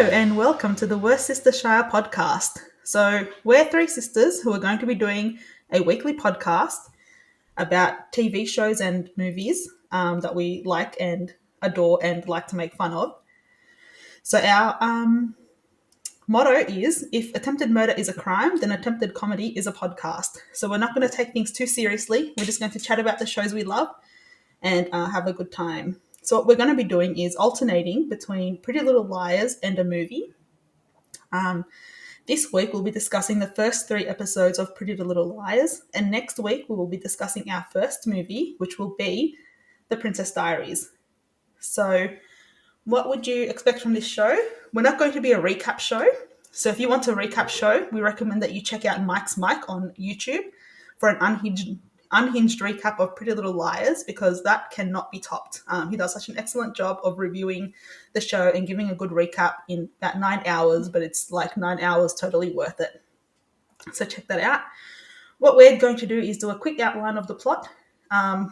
and welcome to the Worst Sister Shire podcast. So, we're three sisters who are going to be doing a weekly podcast about TV shows and movies that we like and adore and like to make fun of. So, our motto is if attempted murder is a crime, then attempted comedy is a podcast. So, we're not going to take things too seriously. We're just going to chat about the shows we love and have a good time. So what we're going to be doing is alternating between Pretty Little Liars and a movie. This week we'll be discussing the first 3 episodes of Pretty Little Liars, and next week we will be discussing our first movie, which will be The Princess Diaries. So what would you expect from this show? We're not going to be a recap show. So if you want a recap show, we recommend that you check out Mike's Mike on YouTube for an unhinged recap of Pretty Little Liars, because that cannot be topped. He does such an excellent job of reviewing the show and giving a good recap in about 9 hours, but it's like 9 hours totally worth it. So check that out. What we're going to do is do a quick outline of the plot,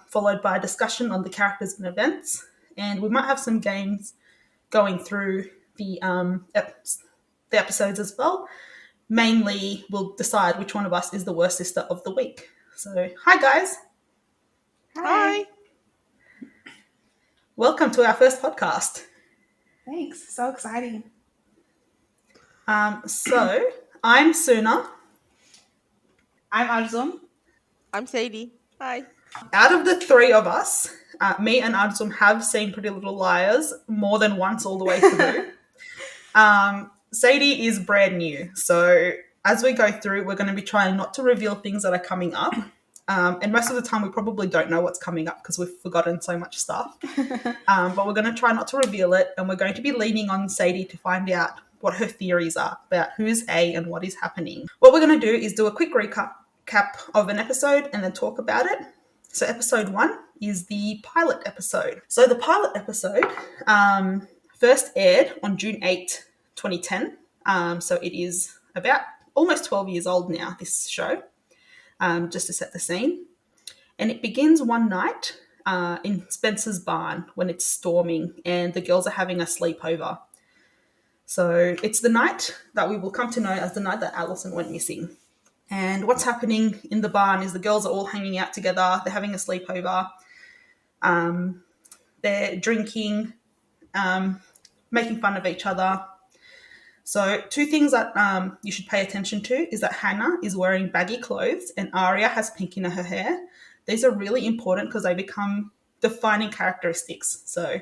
followed by a discussion on the characters and events, and we might have some games going through the episodes as well. Mainly, we'll decide which one of us is the worst sister of the week. So, hi guys. Hi. Welcome to our first podcast. Thanks. So exciting. So, I'm Suna. I'm Arzum. I'm Sadie. Hi. Out of the 3 of us, me and Arzum have seen Pretty Little Liars more than once all the way through. Sadie is brand new. So, as we go through, we're going to be trying not to reveal things that are coming up. And most of the time we probably don't know what's coming up because we've forgotten so much stuff. But we're going to try not to reveal it, and we're going to be leaning on Sadie to find out what her theories are about who's A and what is happening. What we're going to do is do a quick recap of an episode and then talk about it. So episode 1 is the pilot episode. So the pilot episode first aired on June 8, 2010. So it is about almost 12 years old now, this show, just to set the scene. And it begins one night in Spencer's barn when it's storming and the girls are having a sleepover. So it's the night that we will come to know as the night that Alison went missing. And what's happening in the barn is the girls are all hanging out together. They're having a sleepover. They're drinking, making fun of each other. So 2 things that you should pay attention to is that Hannah is wearing baggy clothes and Aria has pink in her hair. These are really important because they become defining characteristics. So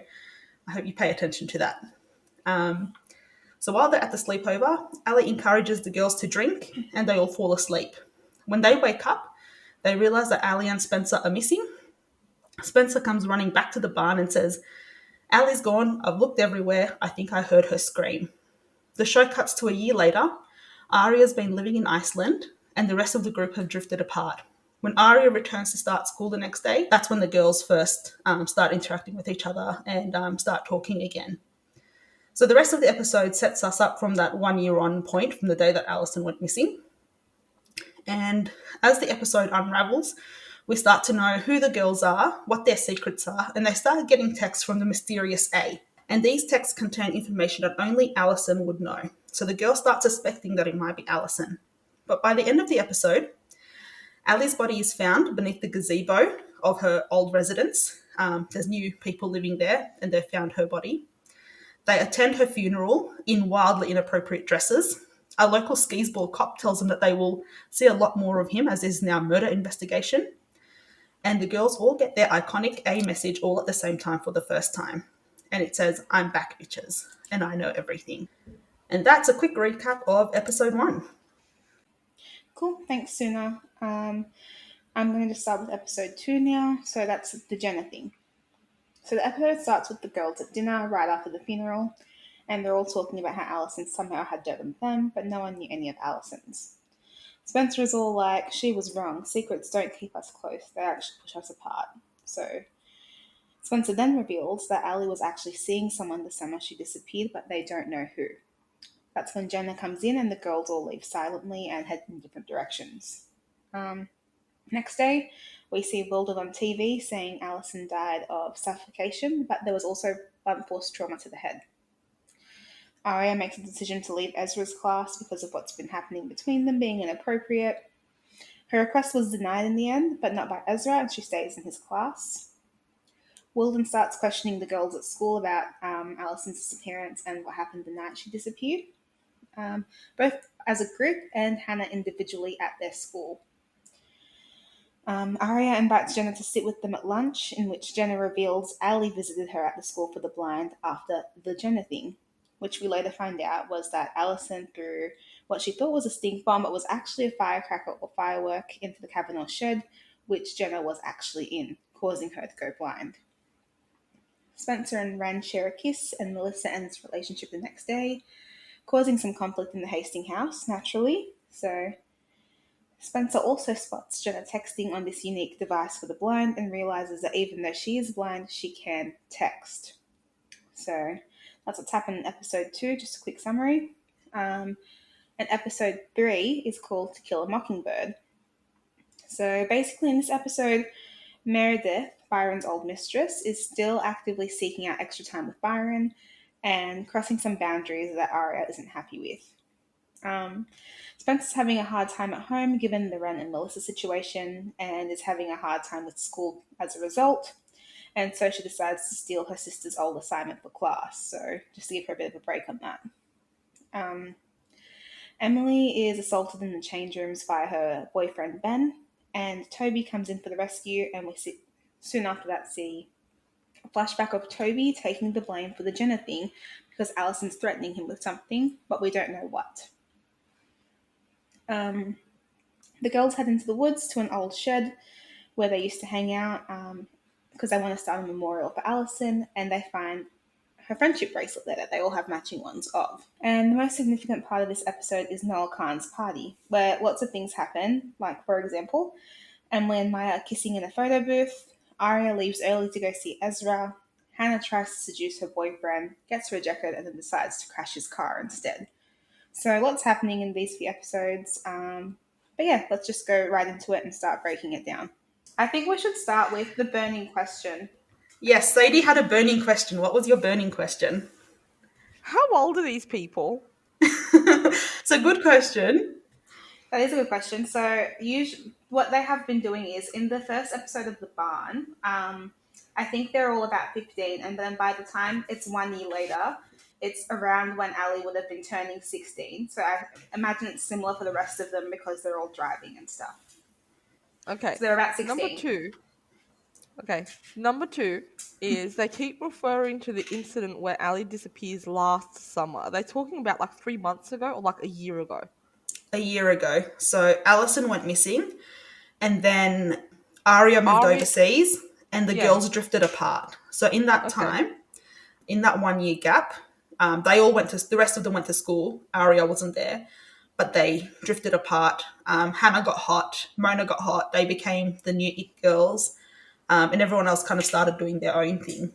I hope you pay attention to that. So while they're at the sleepover, Ali encourages the girls to drink and they all fall asleep. When they wake up, they realise that Ali and Spencer are missing. Spencer comes running back to the barn and says, "Ali's gone. I've looked everywhere. I think I heard her scream." The show cuts to a year later. Aria's been living in Iceland and the rest of the group have drifted apart. When Aria returns to start school the next day, that's when the girls first start interacting with each other and start talking again. So the rest of the episode sets us up from that 1 year on point from the day that Alison went missing. And as the episode unravels, we start to know who the girls are, what their secrets are, and they start getting texts from the mysterious A. And these texts contain information that only Alison would know. So the girls start suspecting that it might be Alison. But by the end of the episode, Ali's body is found beneath the gazebo of her old residence. There's new people living there and they've found her body. They attend her funeral in wildly inappropriate dresses. A local skis ball cop tells them that they will see a lot more of him as there's now a murder investigation. And the girls all get their iconic A message all at the same time for the first time. And it says, "I'm back, bitches, and I know everything." And that's a quick recap of episode 1. Cool. Thanks, Suna. I'm going to start with episode 2 now. So that's the Jenna thing. So the episode starts with the girls at dinner right after the funeral, and they're all talking about how Alison somehow had dirt on them, but no one knew any of Alison's. Spencer is all like, "She was wrong. Secrets don't keep us close. They actually push us apart." So Spencer then reveals that Ali was actually seeing someone the summer she disappeared, but they don't know who. That's when Jenna comes in and the girls all leave silently and head in different directions. Next day, we see Wilden on TV saying Alison died of suffocation, but there was also blunt force trauma to the head. Aria makes a decision to leave Ezra's class because of what's been happening between them being inappropriate. Her request was denied in the end, but not by Ezra, and she stays in his class. Wilden starts questioning the girls at school about Alison's disappearance and what happened the night she disappeared, both as a group and Hannah individually at their school. Aria invites Jenna to sit with them at lunch, in which Jenna reveals Ali visited her at the school for the blind after the Jenna thing, which we later find out was that Alison threw what she thought was a stink bomb, but was actually a firecracker or firework into the Kavanaugh shed, which Jenna was actually in, causing her to go blind. Spencer and Ren share a kiss, and Melissa ends the relationship the next day, causing some conflict in the Hastings house, naturally. So Spencer also spots Jenna texting on this unique device for the blind and realizes that even though she is blind, she can text. So that's what's happened in episode 2, just a quick summary. And episode 3 is called To Kill a Mockingbird. So basically in this episode, Meredith, Byron's old mistress, is still actively seeking out extra time with Byron and crossing some boundaries that Aria isn't happy with. Spencer's having a hard time at home given the Ren and Melissa situation and is having a hard time with school as a result. And so she decides to steal her sister's old assignment for class. So just to give her a bit of a break on that. Emily is assaulted in the change rooms by her boyfriend Ben, and Toby comes in for the rescue, and we soon after that see a flashback of Toby taking the blame for the Jenna thing because Alison's threatening him with something, but we don't know what. The girls head into the woods to an old shed where they used to hang out because they want to start a memorial for Alison, and they find her friendship bracelet there that they all have matching ones of. And the most significant part of this episode is Noel Khan's party, where lots of things happen, like, for example, Emily and Maya are kissing in a photo booth, Aria leaves early to go see Ezra, Hannah tries to seduce her boyfriend, gets rejected, and then decides to crash his car instead. So lots happening in these few episodes. But yeah, let's just go right into it and start breaking it down. I think we should start with the burning question. Yes, Sadie had a burning question. What was your burning question? How old are these people? It's a good question. That is a good question. So usually what they have been doing is in the first episode of The Barn, I think they're all about 15, and then by the time it's 1 year later, it's around when Ali would have been turning 16. So I imagine it's similar for the rest of them because they're all driving and stuff. Okay. So they're about 16. Number two is they keep referring to the incident where Ali disappears last summer. Are they talking about like 3 months ago or like a year ago? A year ago. So Alison went missing, and then Aria moved overseas, and the girls drifted apart. So in that time, in that 1 year gap, the rest of them went to school. Aria wasn't there, but they drifted apart. Hannah got hot, Mona got hot. They became the new it girls, and everyone else kind of started doing their own thing.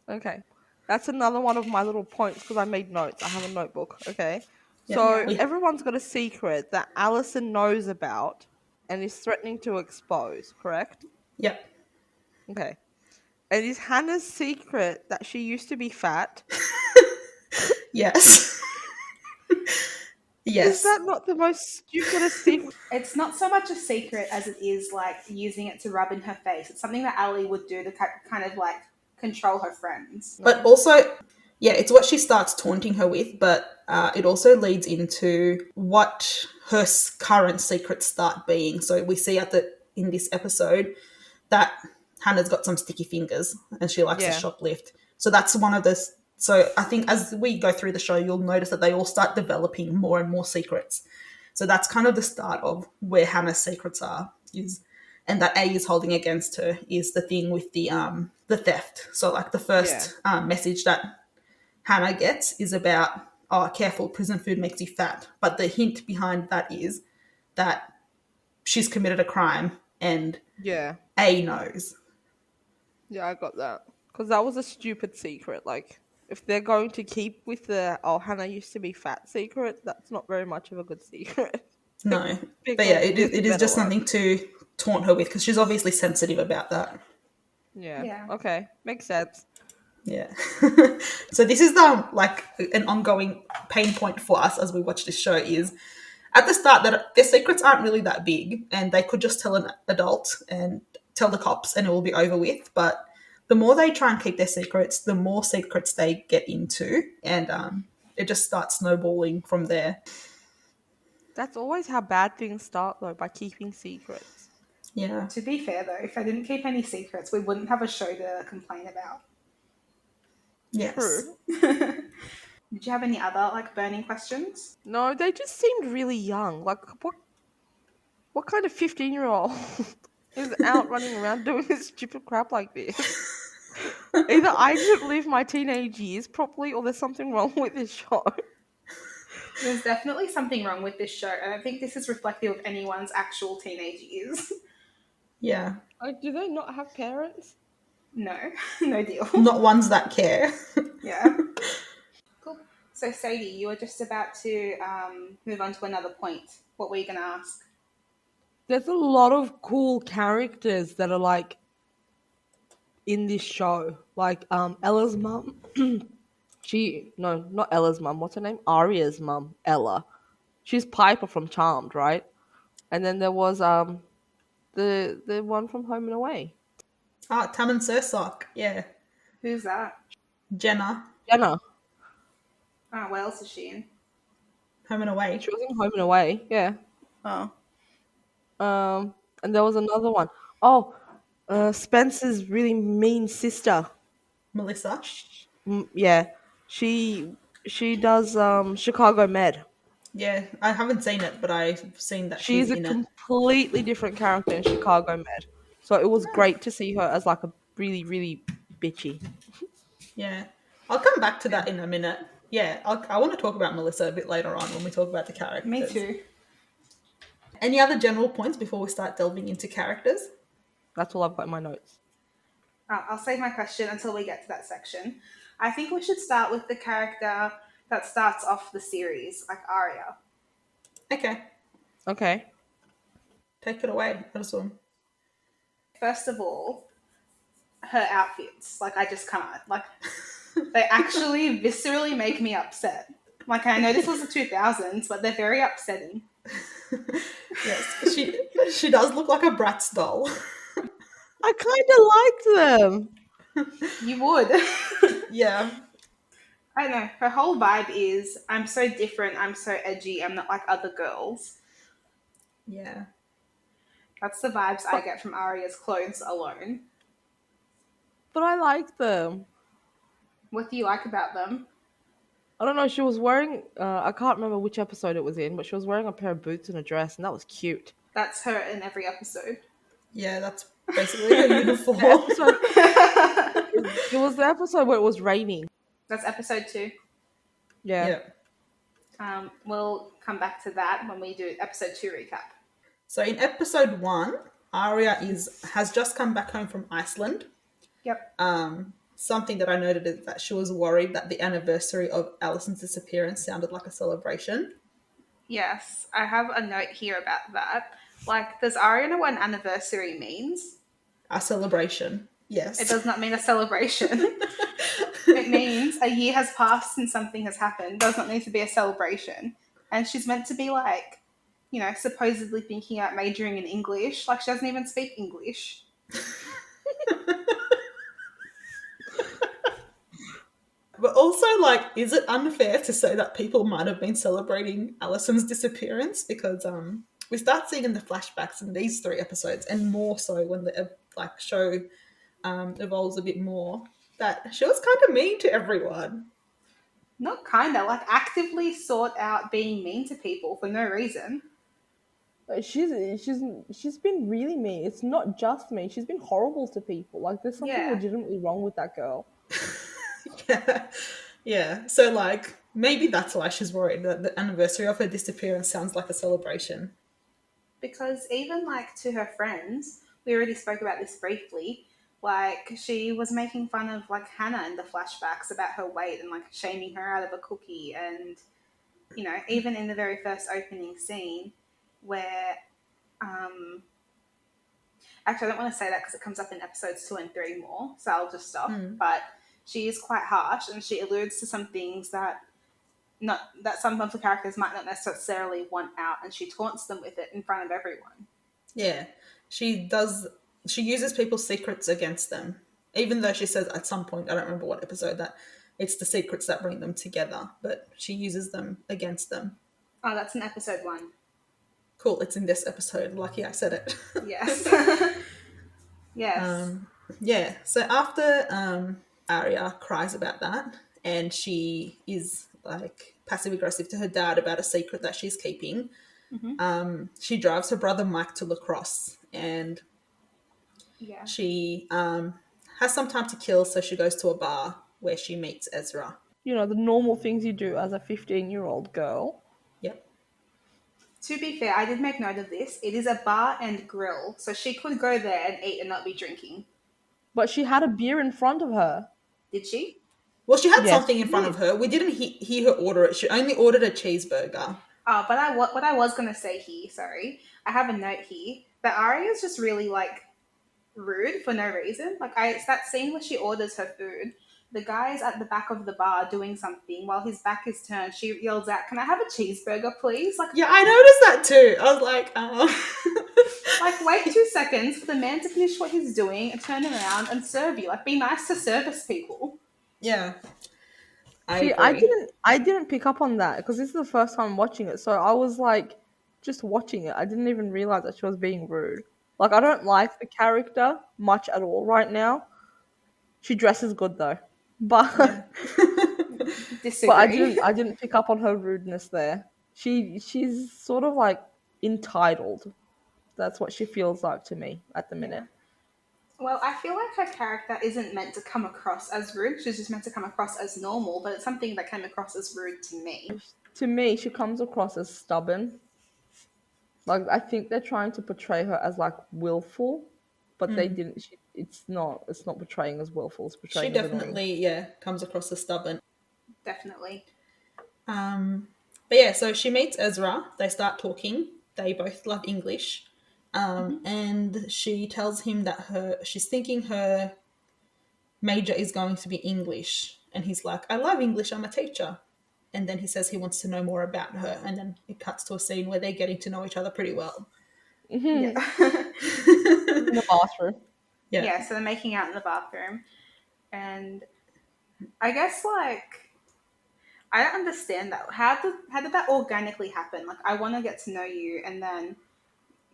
Okay. That's another one of my little points because I made notes. I have a notebook. Okay. So everyone's got a secret that Alison knows about and is threatening to expose, correct? Yep. Okay. And is Hannah's secret that she used to be fat? Yes. Yes. Is that not the most stupidest secret? It's not so much a secret as it is like using it to rub in her face. It's something that Ali would do to kind of like control her friends. But also, it's what she starts taunting her with, but it also leads into what her current secrets start being. So we see in this episode that Hannah's got some sticky fingers and she likes to shoplift. So that's one of the... So I think as we go through the show, you'll notice that they all start developing more and more secrets. So that's kind of the start of where Hannah's secrets are, and that A is holding against her is the thing with the theft. So like the first message that Hannah gets is about, careful, prison food makes you fat. But the hint behind that is that she's committed a crime and A knows. Yeah, I got that. Because that was a stupid secret. Like, if they're going to keep with the, Hannah used to be fat secret, that's not very much of a good secret. No. But yeah, it is just something to taunt her with because she's obviously sensitive about that. Yeah. Okay. Makes sense. Yeah. So this is like an ongoing pain point for us as we watch this show is at the start that their secrets aren't really that big and they could just tell an adult and tell the cops and it will be over with. But the more they try and keep their secrets, the more secrets they get into, and it just starts snowballing from there. That's always how bad things start, though, by keeping secrets. Yeah. To be fair, though, if I didn't keep any secrets, we wouldn't have a show to complain about. Yes. True. Did you have any other like burning questions? No, they just seemed really young. Like, what kind of 15-year-old is out running around doing this stupid crap like this? Either I didn't live my teenage years properly, or there's something wrong with this show. There's definitely something wrong with this show. I don't think this is reflective of anyone's actual teenage years. Yeah. Like, do they not have parents? No, no deal. Not ones that care. Yeah. Cool. So, Sadie, you were just about to move on to another point. What were you going to ask? There's a lot of cool characters that are like in this show. Like Ella's mum. Not Ella's mum. What's her name? Aria's mum, Ella. She's Piper from Charmed, right? And then there was the one from Home and Away. Tammin Sursok. Yeah. Who's that? Jenna. Jenna. Oh, what else is she in? Home and Away. She was in Home and Away, yeah. Oh. And there was another one. Oh, Spencer's really mean sister. Melissa. Yeah, she does Chicago Med. Yeah, I haven't seen it, but I've seen that She's a in it. completely different character in Chicago Med. So it was great to see her as like a really, really bitchy. Yeah. I'll come back to that in a minute. Yeah, I want to talk about Melissa a bit later on when we talk about the characters. Me too. Any other general points before we start delving into characters? That's all I've got in my notes. I'll save my question until we get to that section. I think we should start with the character that starts off the series, like Aria. Okay. Take it away, Alison. First of all, her outfits. Like, I just can't. Like, they actually viscerally make me upset. Like, I know this was the 2000s, but they're very upsetting. Yes, she does look like a Bratz doll. I kind of liked them. You would. Yeah. I don't know. Her whole vibe is, I'm so different, I'm so edgy, I'm not like other girls. Yeah. That's the vibes I get from Aria's clothes alone. But I liked them. What do you like about them? I don't know, she was wearing, I can't remember which episode it was in, but she was wearing a pair of boots and a dress, and that was cute. That's her in every episode. Yeah, that's basically her uniform. It was the episode where it was raining. That's episode 2. Yeah. We'll come back to that when we do episode 2 recap. So in episode 1, Aria has just come back home from Iceland. Yep. Something that I noted is that she was worried that the anniversary of Alison's disappearance sounded like a celebration. Yes, I have a note here about that. Like, does Aria know what an anniversary means? A celebration. Yes. It does not mean a celebration. It means a year has passed and something has happened. It does not need to be a celebration. And she's meant to be like, you know, supposedly thinking about majoring in English. Like, she doesn't even speak English. But also, like, is it unfair to say that people might have been celebrating Alison's disappearance? Because we start seeing in the flashbacks in these 3 episodes, and more so when the show evolves a bit more, that she was kind of mean to everyone. Not kinda, like actively sought out being mean to people for no reason. She's been really mean. It's not just mean. She's been horrible to people. Like, there's something legitimately wrong with that girl. Yeah. So, like, maybe that's why she's worried that the anniversary of her disappearance sounds like a celebration. Because even, like, to her friends, we already spoke about this briefly, like, she was making fun of, like, Hannah in the flashbacks about her weight and, like, shaming her out of a cookie. And, you know, even in the very first opening scene where, actually, I don't want to say that because it comes up in episodes 2 and 3 more, so I'll just stop. But she is quite harsh, and she alludes to some things that some of the characters might not necessarily want out, and she taunts them with it in front of everyone. Yeah, she does. She uses people's secrets against them, even though she says at some point, I don't remember what episode, that it's the secrets that bring them together, but she uses them against them. Oh, that's in episode 1. Cool, it's in this episode. Lucky I said it. Yes. Yes. Yeah, so after Aria cries about that, and she is like passive aggressive to her dad about a secret that she's keeping, she drives her brother Mike to lacrosse, and she has some time to kill, so she goes to a bar where she meets Ezra. You know, the normal things you do as a 15-year-old girl. Yep. To be fair, I did make note of this. It is a bar and grill, so she could go there and eat and not be drinking. But she had a beer in front of her. Did she? Well, she had something in front of her. We didn't hear her order it. She only ordered a cheeseburger. Oh, but what I was going to say here, sorry, I have a note here, that Aria is just really, like, rude for no reason. Like, it's that scene where she orders her food. The guy's at the back of the bar doing something. While his back is turned, she yells out, "Can I have a cheeseburger, please?" Like, yeah, I noticed that too. I was like, like, wait 2 seconds for the man to finish what he's doing and turn around and serve you. Like, be nice to service people. Yeah. I didn't pick up on that because this is the first time watching it. So I was like, just watching it. I didn't even realize that she was being rude. Like, I don't like the character much at all right now. She dresses good though, but Disagree. but I didn't pick up on her rudeness there. She's sort of like entitled. That's what she feels like to me at the minute. Well, I feel like her character isn't meant to come across as rude. She's just meant to come across as normal, but it's something that came across as rude to me. To me, she comes across as stubborn. Like, I think they're trying to portray her as like willful, but they didn't. It's not portraying as willful. It's portraying. She definitely comes across as stubborn. Definitely. But yeah, so she meets Ezra. They start talking. They both love English. And she tells him that she's thinking her major is going to be English. And he's like, "I love English, I'm a teacher." And then he says he wants to know more about her. And then it cuts to a scene where they're getting to know each other pretty well. Yeah. In the bathroom. Yeah, so they're making out in the bathroom. And I guess, like, I don't understand that. How did that organically happen? Like, I want to get to know you, and then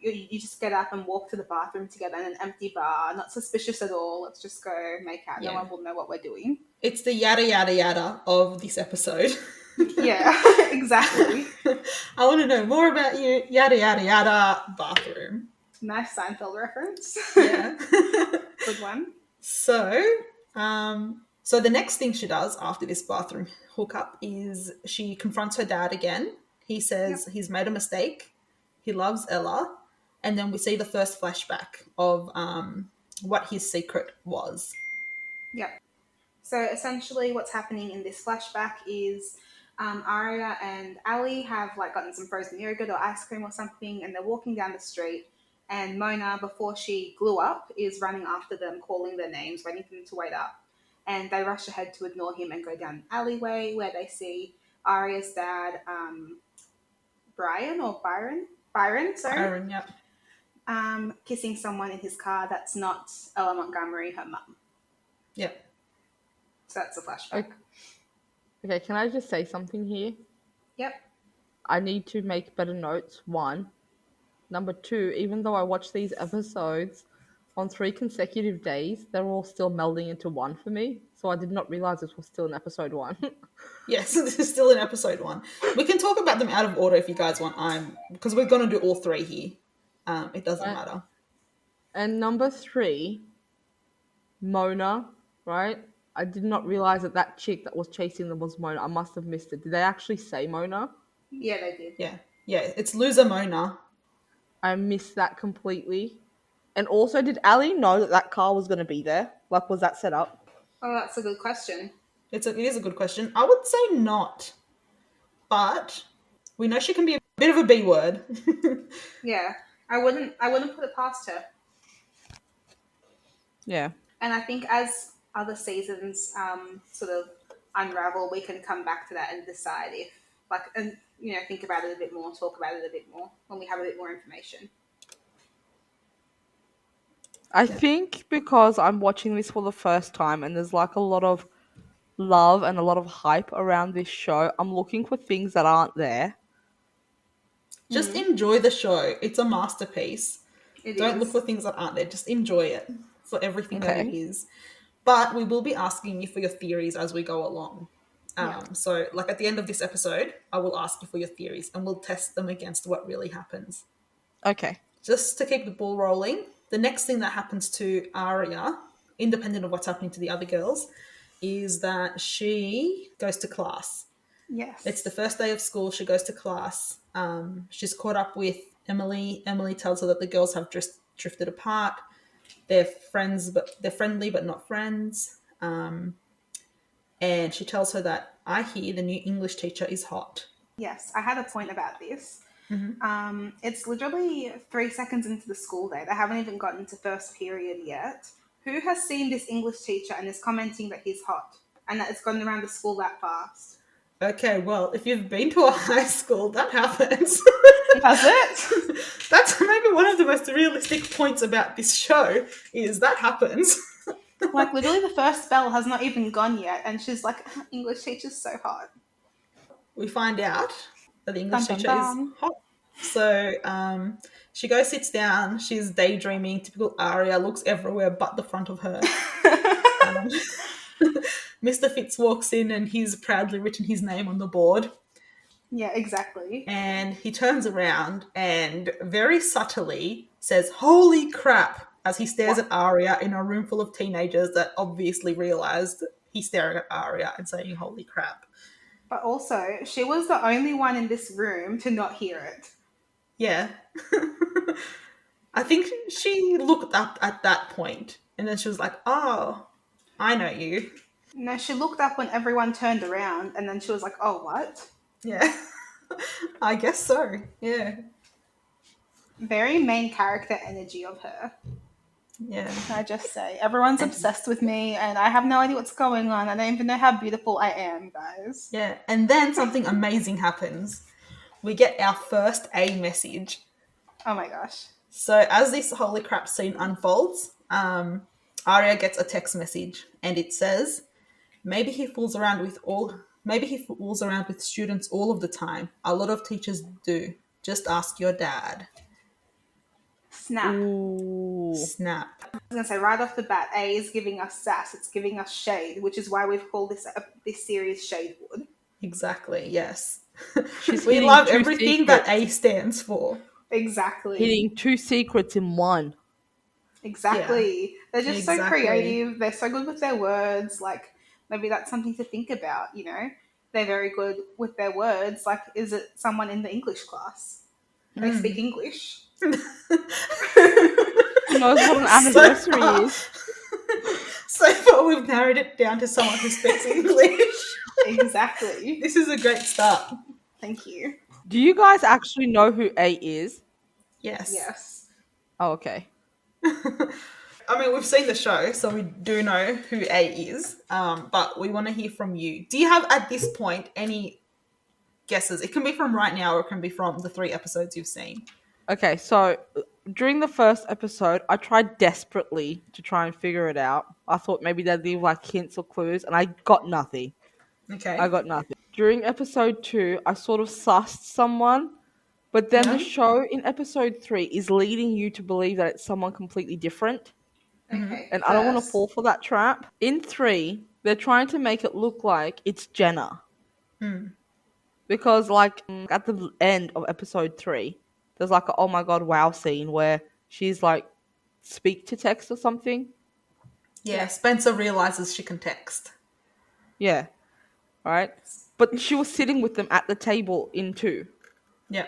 you just get up and walk to the bathroom together in an empty bar, not suspicious at all. Let's just go make out. No one will know what we're doing. It's the yada yada yada of this episode. Yeah, exactly. I want to know more about you. Yada yada yada. Bathroom. Nice Seinfeld reference. Yeah. Good one. So the next thing she does after this bathroom hookup is she confronts her dad again. He says he's made a mistake. He loves Ella. And then we see the first flashback of what his secret was. Yep. So essentially what's happening in this flashback is Aria and Ali have like gotten some frozen yogurt or ice cream or something, and they're walking down the street, and Mona, before she blew up, is running after them, calling their names, waiting for them to wait up. And they rush ahead to ignore him and go down an alleyway where they see Aria's dad, Byron, yeah. Kissing someone in his car that's not Ella Montgomery, her mum. Yep. So that's a flashback. Okay, can I just say something here? Yep. I need to make better notes, 1. Number 2, even though I watched these episodes on 3 consecutive days, they're all still melding into one for me. So I did not realize this was still in episode 1. Yes, this is still in episode 1. We can talk about them out of order if you guys want. Because we're going to do all 3 here. It doesn't matter. And number 3, Mona, right? I did not realize that chick that was chasing them was Mona. I must have missed it. Did they actually say Mona? Yeah, they did. Yeah, it's loser Mona. I missed that completely. And also, did Ali know that car was going to be there? Like, was that set up? Oh, that's a good question. It is a good question. I would say not. But we know she can be a bit of a B word. Yeah. I wouldn't put it past her. Yeah. And I think as other seasons sort of unravel, we can come back to that and decide if, like, and think about it a bit more, talk about it a bit more when we have a bit more information. I think because I'm watching this for the first time and there's like a lot of love and a lot of hype around this show, I'm looking for things that aren't there. Just enjoy the show. It's a masterpiece. Don't look Is. for things that aren't there. Just enjoy it for everything that it Okay. is. But we will be asking you for your theories as we go along. So, like at the end of this episode, I will ask you for your theories and we'll test them against what really happens. Okay. Just to keep the ball rolling, the next thing that happens to Aria, independent of what's happening to the other girls, is that she goes to class. Yes. It's the first day of school. She goes to class. She's caught up with Emily. Emily tells her that the girls have just drifted apart. They're friends, but they're friendly, but not friends. And she tells her that I hear the new English teacher is hot. Yes, I had a point about this. It's literally 3 seconds into the school day. They haven't even gotten to first period yet. Who has seen this English teacher and is commenting that he's hot and that it's gone around the school that fast? Okay, well, if you've been to a high school, that happens. Has it? That's maybe one of the most realistic points about this show, is that happens. Like, literally the first spell has not even gone yet, and she's like, English teacher's so hot. We find out that the English Dun, dun, teacher dun. is hot. So she goes, sits down, she's daydreaming, typical Aria, looks everywhere but the front of her. Mr. Fitz walks in and he's proudly written his name on the board. Yeah, exactly. And he turns around and very subtly says, "Holy crap," as he stares at Aria in a room full of teenagers that obviously realised he's staring at Aria and saying, "Holy crap." But also, she was the only one in this room to not hear it. Yeah. I think she looked up at that point and then she was like, "Oh, I know you." No, she looked up when everyone turned around, and then she was like, oh, what? Yeah. I guess so. Yeah. Very main character energy of her. Yeah. I just say. Everyone's obsessed with me, and I have no idea what's going on. I don't even know how beautiful I am, guys. Yeah. And then something amazing happens. We get our first A message. Oh my gosh. So as this holy crap scene unfolds, Aria gets a text message and it says, maybe he fools around with students all of the time. A lot of teachers do. Just ask your dad. Snap. Ooh. Snap. I was going to say, right off the bat, A is giving us sass. It's giving us shade, which is why we've called this series Shadewood. Exactly, yes. She's We hitting love two everything secrets. that A stands for. Exactly. Hitting two secrets in one. Exactly. Yeah. They're just so Exactly. creative. They're so good with their words. Like, maybe that's something to think about, you know? They're very good with their words. Like, is it someone in the English class? They speak English. Who knows what an anniversary is? So far, we've narrowed it down to someone who speaks English. Exactly. This is a great start. Thank you. Do you guys actually know who A is? Yes. Yes. Oh, okay. I mean, we've seen the show, so we do know who A is, but we want to hear from you. Do you have, at this point, any guesses? It can be from right now or it can be from the 3 episodes you've seen. Okay, so during the first episode, I tried desperately to try and figure it out. I thought maybe they'd leave like hints or clues, and I got nothing. Okay. I got nothing. During episode 2, I sort of sussed someone, but then the show in episode 3 is leading you to believe that it's someone completely different. Okay. And I don't want to fall for that trap. In 3, they're trying to make it look like it's Jenna. Because, like, at the end of episode 3, there's like a oh my god wow scene where she's like speak to text or something. Yeah, Spencer realizes she can text. Yeah. Right? But she was sitting with them at the table in 2. Yeah.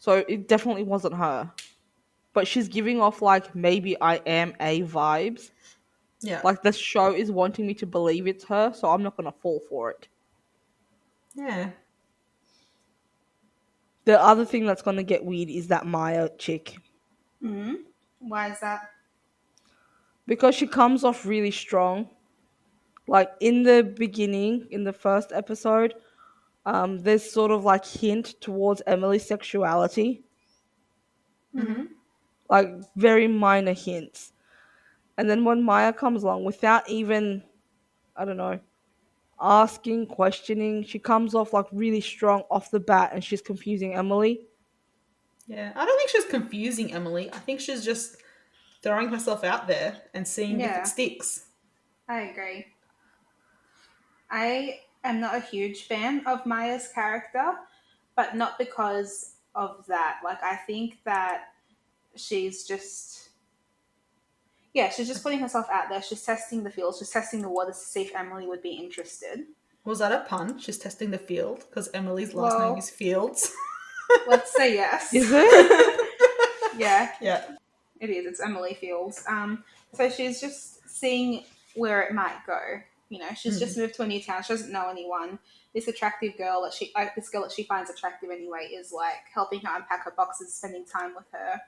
So it definitely wasn't her. But she's giving off like maybe I am A vibes. Yeah. Like the show is wanting me to believe it's her, so I'm not gonna fall for it. Yeah. The other thing that's gonna get weird is that Maya chick. Why is that? Because she comes off really strong Like in the beginning, in the first episode, there's sort of like hint towards Emily's sexuality, Mm-hmm. like very minor hints. And then when Maya comes along without even, I don't know, asking, questioning, she comes off like really strong off the bat and she's confusing Emily. Yeah, I don't think she's confusing Emily. I think she's just throwing herself out there and seeing if it Yeah, sticks. I agree. I am not a huge fan of Maya's character, but not because of that. Like, I think that she's just, yeah, she's just putting herself out there. She's testing the fields, she's testing the waters to see if Emily would be interested. Was that a pun? She's testing the field because Emily's last name is Well, Fields. let's say yes. Is it? Yeah, Yeah. it is. It's Emily Fields. So she's just seeing where it might go. You know, she's just moved to a new town. She doesn't know anyone. This attractive girl this girl that she finds attractive anyway, is like helping her unpack her boxes, spending time with her.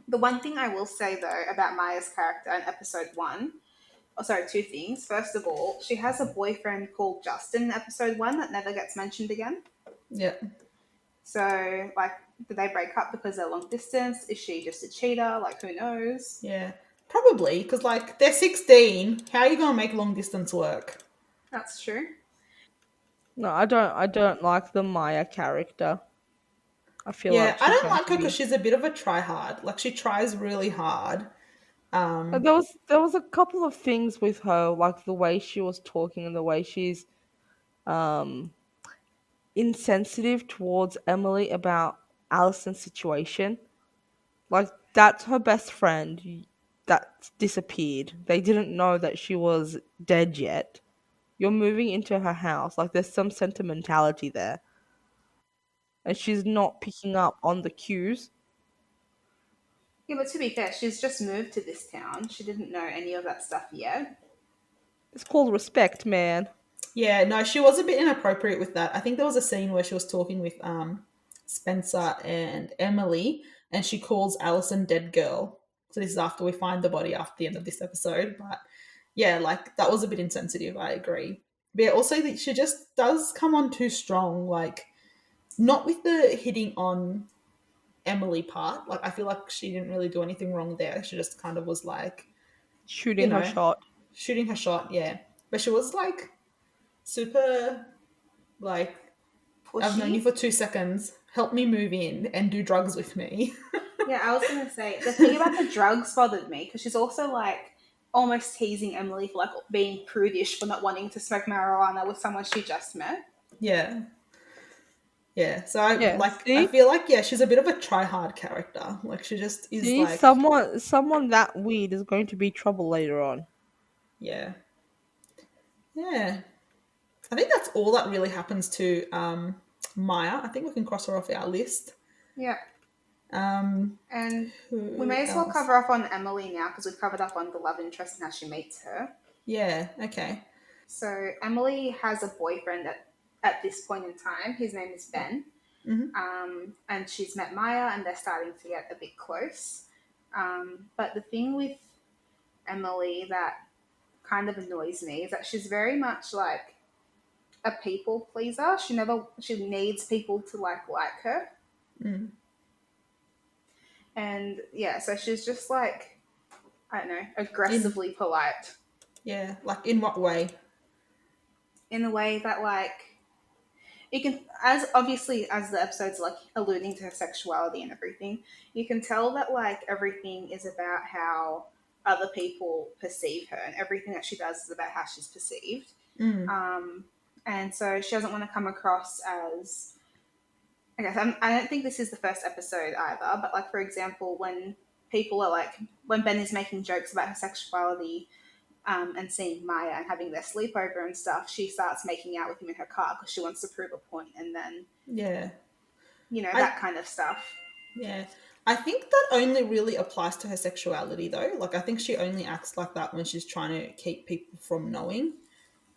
The one thing I will say though about Maya's character in episode one, oh sorry, two things. First of all, she has a boyfriend called Justin in episode one that never gets mentioned again. Yeah. So, like, did they break up because they're long distance? Is she just a cheater? Like, who knows? Yeah. Probably because like they're 16. How are you gonna make long distance work? That's true. No, I don't like the Maya character. I feel Yeah, like I she's don't going like to her because be. she's a bit of a try hard. Like she tries really hard. There was a couple of things with her, like the way she was talking and the way she's um insensitive towards Emily about Alison's situation. Like that's her best friend that disappeared. They didn't know that she was dead yet. You're moving into her house. Like there's some sentimentality there. And she's not picking up on the cues. Yeah, but to be fair, she's just moved to this town. She didn't know any of that stuff yet. It's called respect, man. Yeah, no, she was a bit inappropriate with that. I think there was a scene where she was talking with Spencer and Emily, and she calls Alison dead girl. So this is after we find the body after the end of this episode. But yeah, like that was a bit insensitive. I agree. But yeah, also she just does come on too strong. Like not with the hitting on Emily part. Like I feel like she didn't really do anything wrong there. She just kind of was like, you Shooting her know, shot. shooting her shot. Yeah, but she was like super like I've known you Pushy. for 2 seconds. Help me move in and do drugs with me. Yeah, I was gonna say the thing about the drugs bothered me because she's also like almost teasing Emily for like being prudish for not wanting to smoke marijuana with someone she just met. Yeah. Yeah. So I Yeah. like I See? feel like yeah, she's a bit of a try hard character. Like she just is See? like Someone that weird is going to be trouble later on. yeah. Yeah. I think that's all that really happens to Maya. I think we can cross her off our list. Yeah, Um and we who may as well else? cover off on Emily now because we've covered up on the love interest and how she meets her. Yeah, okay. So Emily has a boyfriend at this point in time. His name is Ben. Mm-hmm. And she's met Maya and they're starting to get a bit close. But the thing with Emily that kind of annoys me is that she's very much like a people pleaser. She needs people to like her. Mm. And yeah, so she's just like, I don't know, In aggressively polite yeah, like in what way? in a way that like you can, as obviously as the episode's like alluding to her sexuality and everything, you can tell that like everything is about how other people perceive her and everything that she does is about how she's perceived. Mm. And so she doesn't want to come across as, I guess, I don't think this is the first episode either, but like for example, when people are like, when Ben is making jokes about her sexuality, and seeing Maya and having their sleepover and stuff, she starts making out with him in her car because she wants to prove a point, and then Yeah. I that kind of stuff. Yeah. I think that only really applies to her sexuality though. Like I think she only acts like that when she's trying to keep people from knowing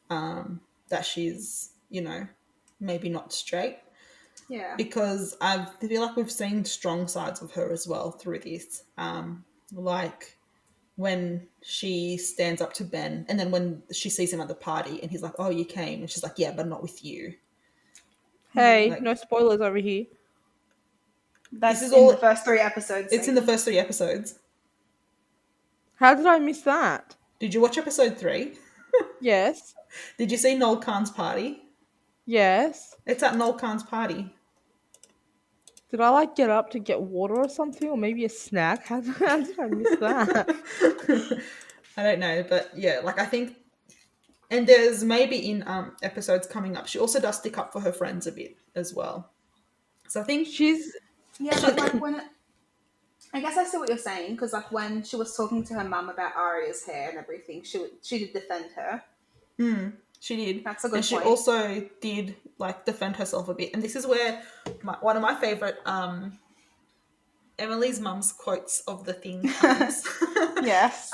that she's, maybe not straight. Yeah, Because I feel like we've seen strong sides of her as well through this. Like when she stands up to Ben, and then when she sees him at the party, and he's like, "Oh, you came," and she's like, "Yeah, but not with you." Hey, Like, no spoilers over here. this That's is in the all. first 3 episodes. It's in the first 3 episodes. How did I miss that? Did you watch episode 3? Yes. Did you see Noel Khan's party? Yes. It's at Noel Khan's party. Did I like get up to get water or something, or maybe a snack? How did I miss that? I don't know, but yeah, like I think, and there's maybe in episodes coming up, she also does stick up for her friends a bit as well. So I think She's Yeah, but like when I guess I see what you're saying, because like when she was talking to her mum about Aria's hair and everything, she did defend her. she did, That's a good and she point. also did like defend herself a bit. And this is where one of my favorite Emily's mum's quotes of the thing comes. Yes.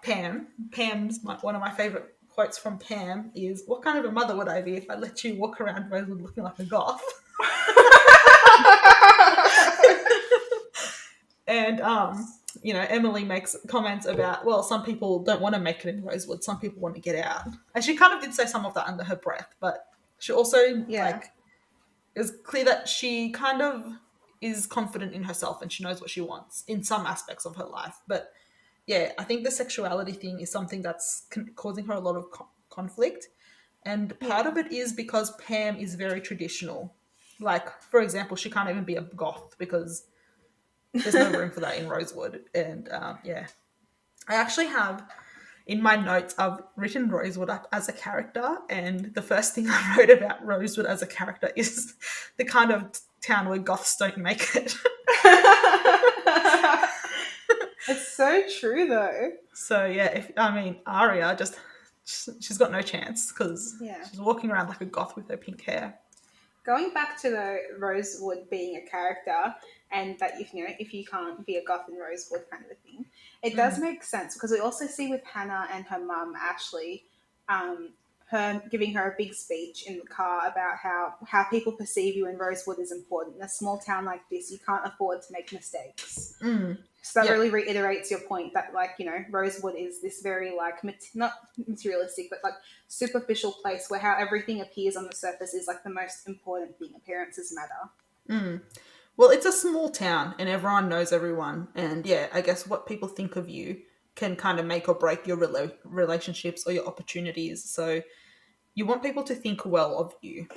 Pam's one of my favorite quotes from Pam is, "What kind of a mother would I be if I let you walk around Rosewood looking like a goth?" And Emily makes comments about, well, some people don't want to make it in Rosewood, some people want to get out, and she kind of did say some of that under her breath, but she also Yeah. it was clear that she kind of is confident in herself and she knows what she wants in some aspects of her life. But yeah, I think the sexuality thing is something that's causing her a lot of conflict, and part of it is because Pam is very traditional. Like, for example, she can't even be a goth because there's no room for that in Rosewood. And yeah, I actually have in my notes, I've written Rosewood up as a character, and the first thing I wrote about Rosewood as a character is the kind of town where goths don't make it. It's so true though. So yeah, Aria she's got no chance because she's walking around like a goth with her pink hair. Going back to the Rosewood being a character, and that if you can't be a goth in Rosewood kind of a thing, it does make sense because we also see with Hannah and her mum Ashley, her giving her a big speech in the car about how people perceive you in Rosewood is important. In a small town like this, you can't afford to make mistakes. So that really reiterates your point that Rosewood is this very like not materialistic but like superficial place where how everything appears on the surface is like the most important thing. Appearances matter. Well, it's a small town and everyone knows everyone, and yeah, I guess what people think of you can kind of make or break your relationships or your opportunities. So you want people to think well of you.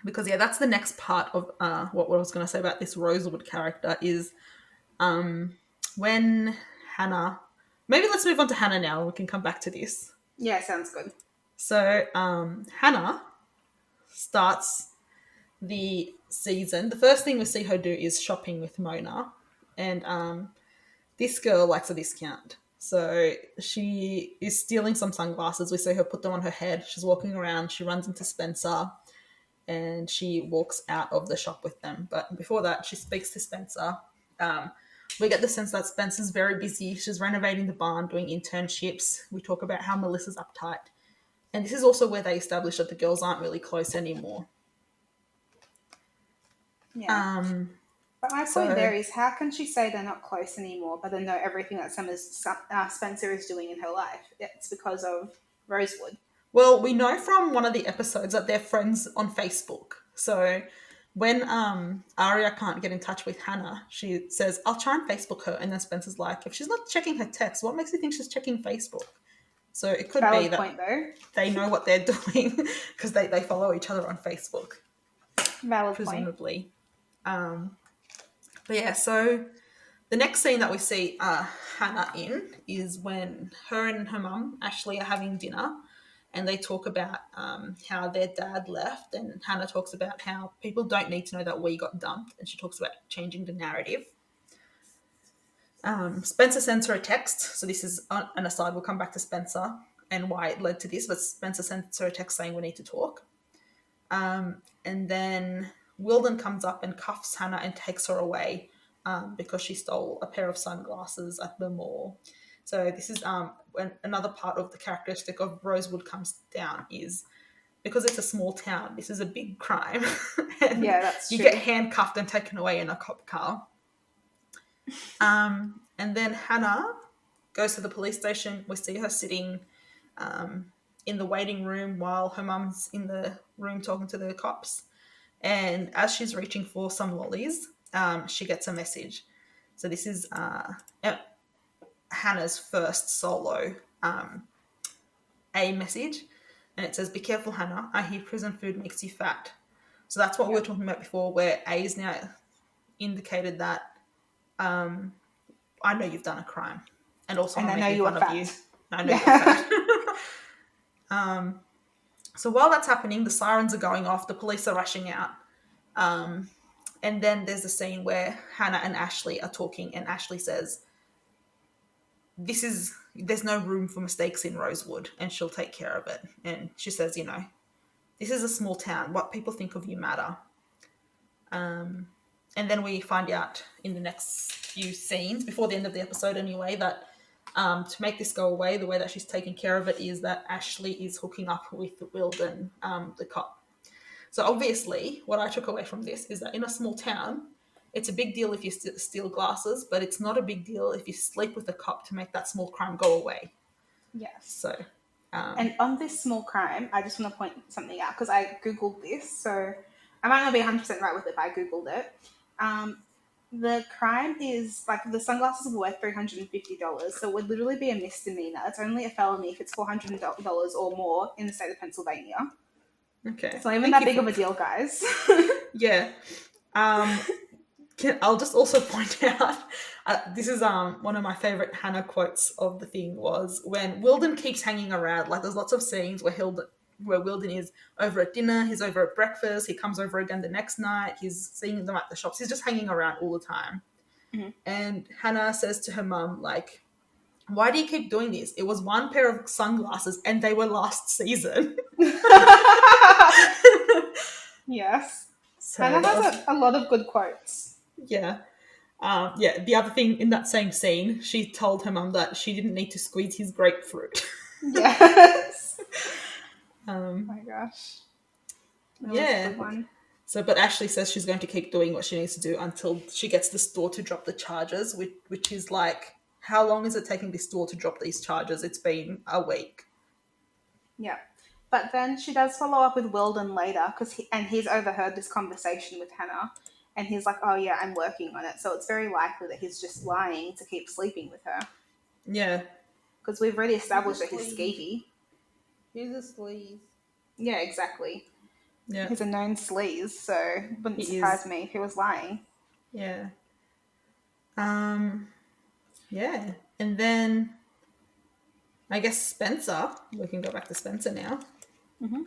Because that's the next part of what I was going to say about this Rosewood character is when Hannah, maybe let's move on to Hannah now and we can come back to this. Yeah, sounds good. So Hannah starts the season. The first thing we see her do is shopping with Mona, and this girl likes a discount. So she is stealing some sunglasses. We see her put them on her head. She's walking around. She runs into Spencer and she walks out of the shop with them. But before that, she speaks to Spencer. We get the sense that Spencer's very busy. She's renovating the barn, doing internships. We talk about how Melissa's uptight. And this is also where they establish that the girls aren't really close anymore. Yeah. But my point there is, how can she say they're not close anymore, but then know everything that Spencer is doing in her life? It's because of Rosewood. Well, we know from one of the episodes that they're friends on Facebook. So when Aria can't get in touch with Hannah, she says, "I'll try and Facebook her." And then Spencer's like, "If she's not checking her texts, what makes you think she's checking Facebook?" So it could be that they know what they're doing because they follow each other on Facebook. Valid presumably. But yeah, so the next scene that we see Hannah in is when her and her mum, Ashley, are having dinner, and they talk about how their dad left, and Hannah talks about how people don't need to know that we got dumped, and she talks about changing the narrative. Spencer sends her a text, so this is an aside, we'll come back to Spencer and why it led to this, but Spencer sends her a text saying we need to talk. And then Wilden comes up and cuffs Hannah and takes her away because she stole a pair of sunglasses at the mall. So this is when another part of the characteristic of Rosewood comes down is because it's a small town, this is a big crime. And yeah, that's true. You get handcuffed and taken away in a cop car. And then Hannah goes to the police station. We see her sitting in the waiting room while her mum's in the room talking to the cops. And as she's reaching for some lollies, she gets a message. So this is Hannah's first solo A message. And it says, "Be careful, Hannah. I hear prison food makes you fat." So that's what we were talking about before, where A's now indicated that I know you've done a crime. And also I'm making fun of you. I know you're fat. So while that's happening, the sirens are going off, the police are rushing out. And then there's a scene where Hannah and Ashley are talking, and Ashley says, there's no room for mistakes in Rosewood, and she'll take care of it. And she says, this is a small town. What people think of you matter. And then we find out in the next few scenes, before the end of the episode anyway, that to make this go away, the way that she's taking care of it is that Ashley is hooking up with Wilden, the cop. So obviously, what I took away from this is that in a small town, it's a big deal if you steal glasses, but it's not a big deal if you sleep with a cop to make that small crime go away. Yes. So, and on this small crime, I just want to point something out because I Googled this, so I might not be 100% right with it, but I Googled it. The crime is, like, the sunglasses were worth $350, so it would literally be a misdemeanor. It's only a felony if it's $400 or more in the state of Pennsylvania. Okay. It's not even that big of a deal, guys. Yeah. I'll just also point out, this is one of my favourite Hannah quotes of the thing was when Wilden keeps hanging around. Like, there's lots of scenes where Wilden is over at dinner, he's over at breakfast, he comes over again the next night, he's seeing them at the shops, he's just hanging around all the time. Mm-hmm. And Hannah says to her mum, like, "Why do you keep doing this? It was one pair of sunglasses and they were last season." Yes. So Hannah has a lot of good quotes. Yeah. The other thing in that same scene, she told her mum that she didn't need to squeeze his grapefruit. Yes. Oh my gosh. That was a good one. So, but Ashley says she's going to keep doing what she needs to do until she gets the store to drop the charges, which is like, how long is it taking the store to drop these charges? It's been a week. Yeah. But then she does follow up with Wilden later and he's overheard this conversation with Hannah. And he's like, "Oh, yeah, I'm working on it." So it's very likely that he's just lying to keep sleeping with her. Yeah. Because we've already established that he's skeevy. He's a sleaze. Yeah, exactly. Yeah. He's a known sleaze, so it wouldn't surprise me if he was lying. Yeah. Yeah. And then I guess Spencer, we can go back to Spencer now. Mm-hmm.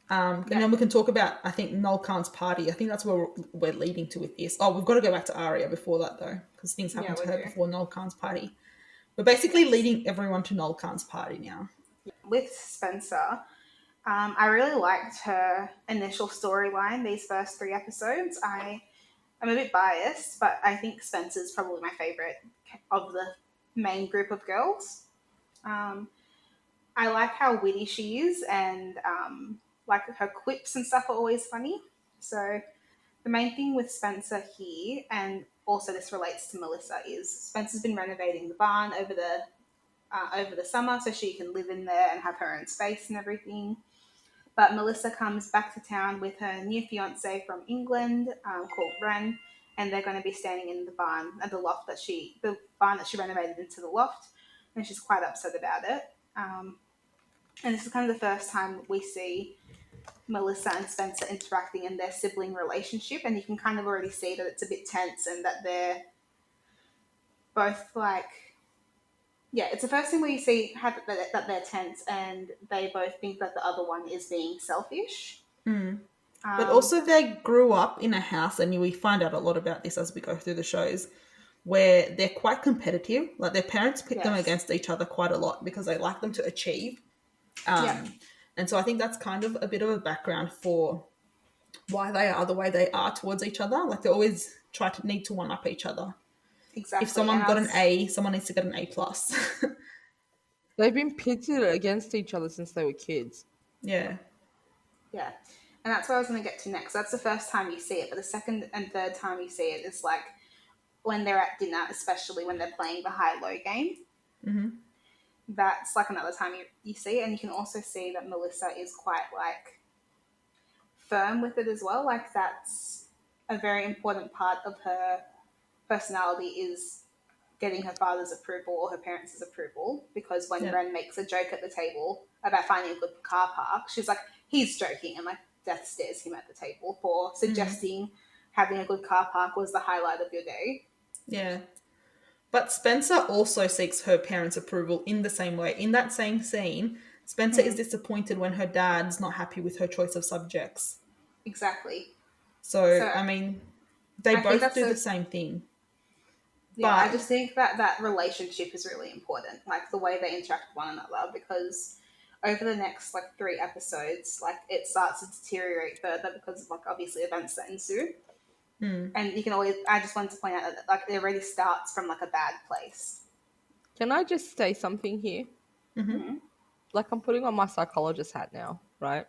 And then we can talk about, I think, Noel Khan's party. I think that's where we're leading to with this. Oh, we've got to go back to Aria before that, though, because things happened to her before Noel Khan's party. We're basically leading everyone to Noel Khan's party now. With Spencer, I really liked her initial storyline these first 3 episodes. I'm a bit biased, but I think Spencer's probably my favourite of the main group of girls. I like how witty she is, and like her quips and stuff are always funny. So the main thing with Spencer here, and also this relates to Melissa, is Spencer's been renovating the barn over the summer so she can live in there and have her own space and everything. But Melissa comes back to town with her new fiance from England called Ren, and they're going to be staying in the barn at the barn that she renovated into the loft, and she's quite upset about it. And this is kind of the first time we see Melissa and Spencer interacting in their sibling relationship, and you can kind of already see that it's a bit tense and that they're both like, yeah, it's the first thing where you see that they're tense and they both think that the other one is being selfish. But also they grew up in a house, and we find out a lot about this as we go through the shows, where they're quite competitive. Like, their parents pit them against each other quite a lot because they like them to achieve. And so I think that's kind of a bit of a background for why they are the way they are towards each other. Like, they always need to one-up each other. Exactly. If someone got an A, someone needs to get an A+. They've been pitted against each other since they were kids. Yeah. Yeah. And that's what I was going to get to next. That's the first time you see it, but the second and third time you see it is like when they're at dinner, especially when they're playing the high-low game. That's like another time you see it. And you can also see that Melissa is quite like firm with it as well. Like that's a very important part of her personality is getting her father's approval or her parents' approval, because when Ren makes a joke at the table about finding a good car park, she's like, he's joking, and like death stares him at the table for suggesting having a good car park was the highlight of your day. Yeah. But Spencer also seeks her parents' approval in the same way. In that same scene, Spencer is disappointed when her dad's not happy with her choice of subjects. Exactly. So I mean, they both do the same thing. Yeah, but I just think that relationship is really important, like the way they interact with one another, because over the next like 3 episodes, like it starts to deteriorate further because of like obviously events that ensue. And you can always, I just wanted to point out that like it already starts from like a bad place. Can I just say something here? Like I'm putting on my psychologist hat now, right?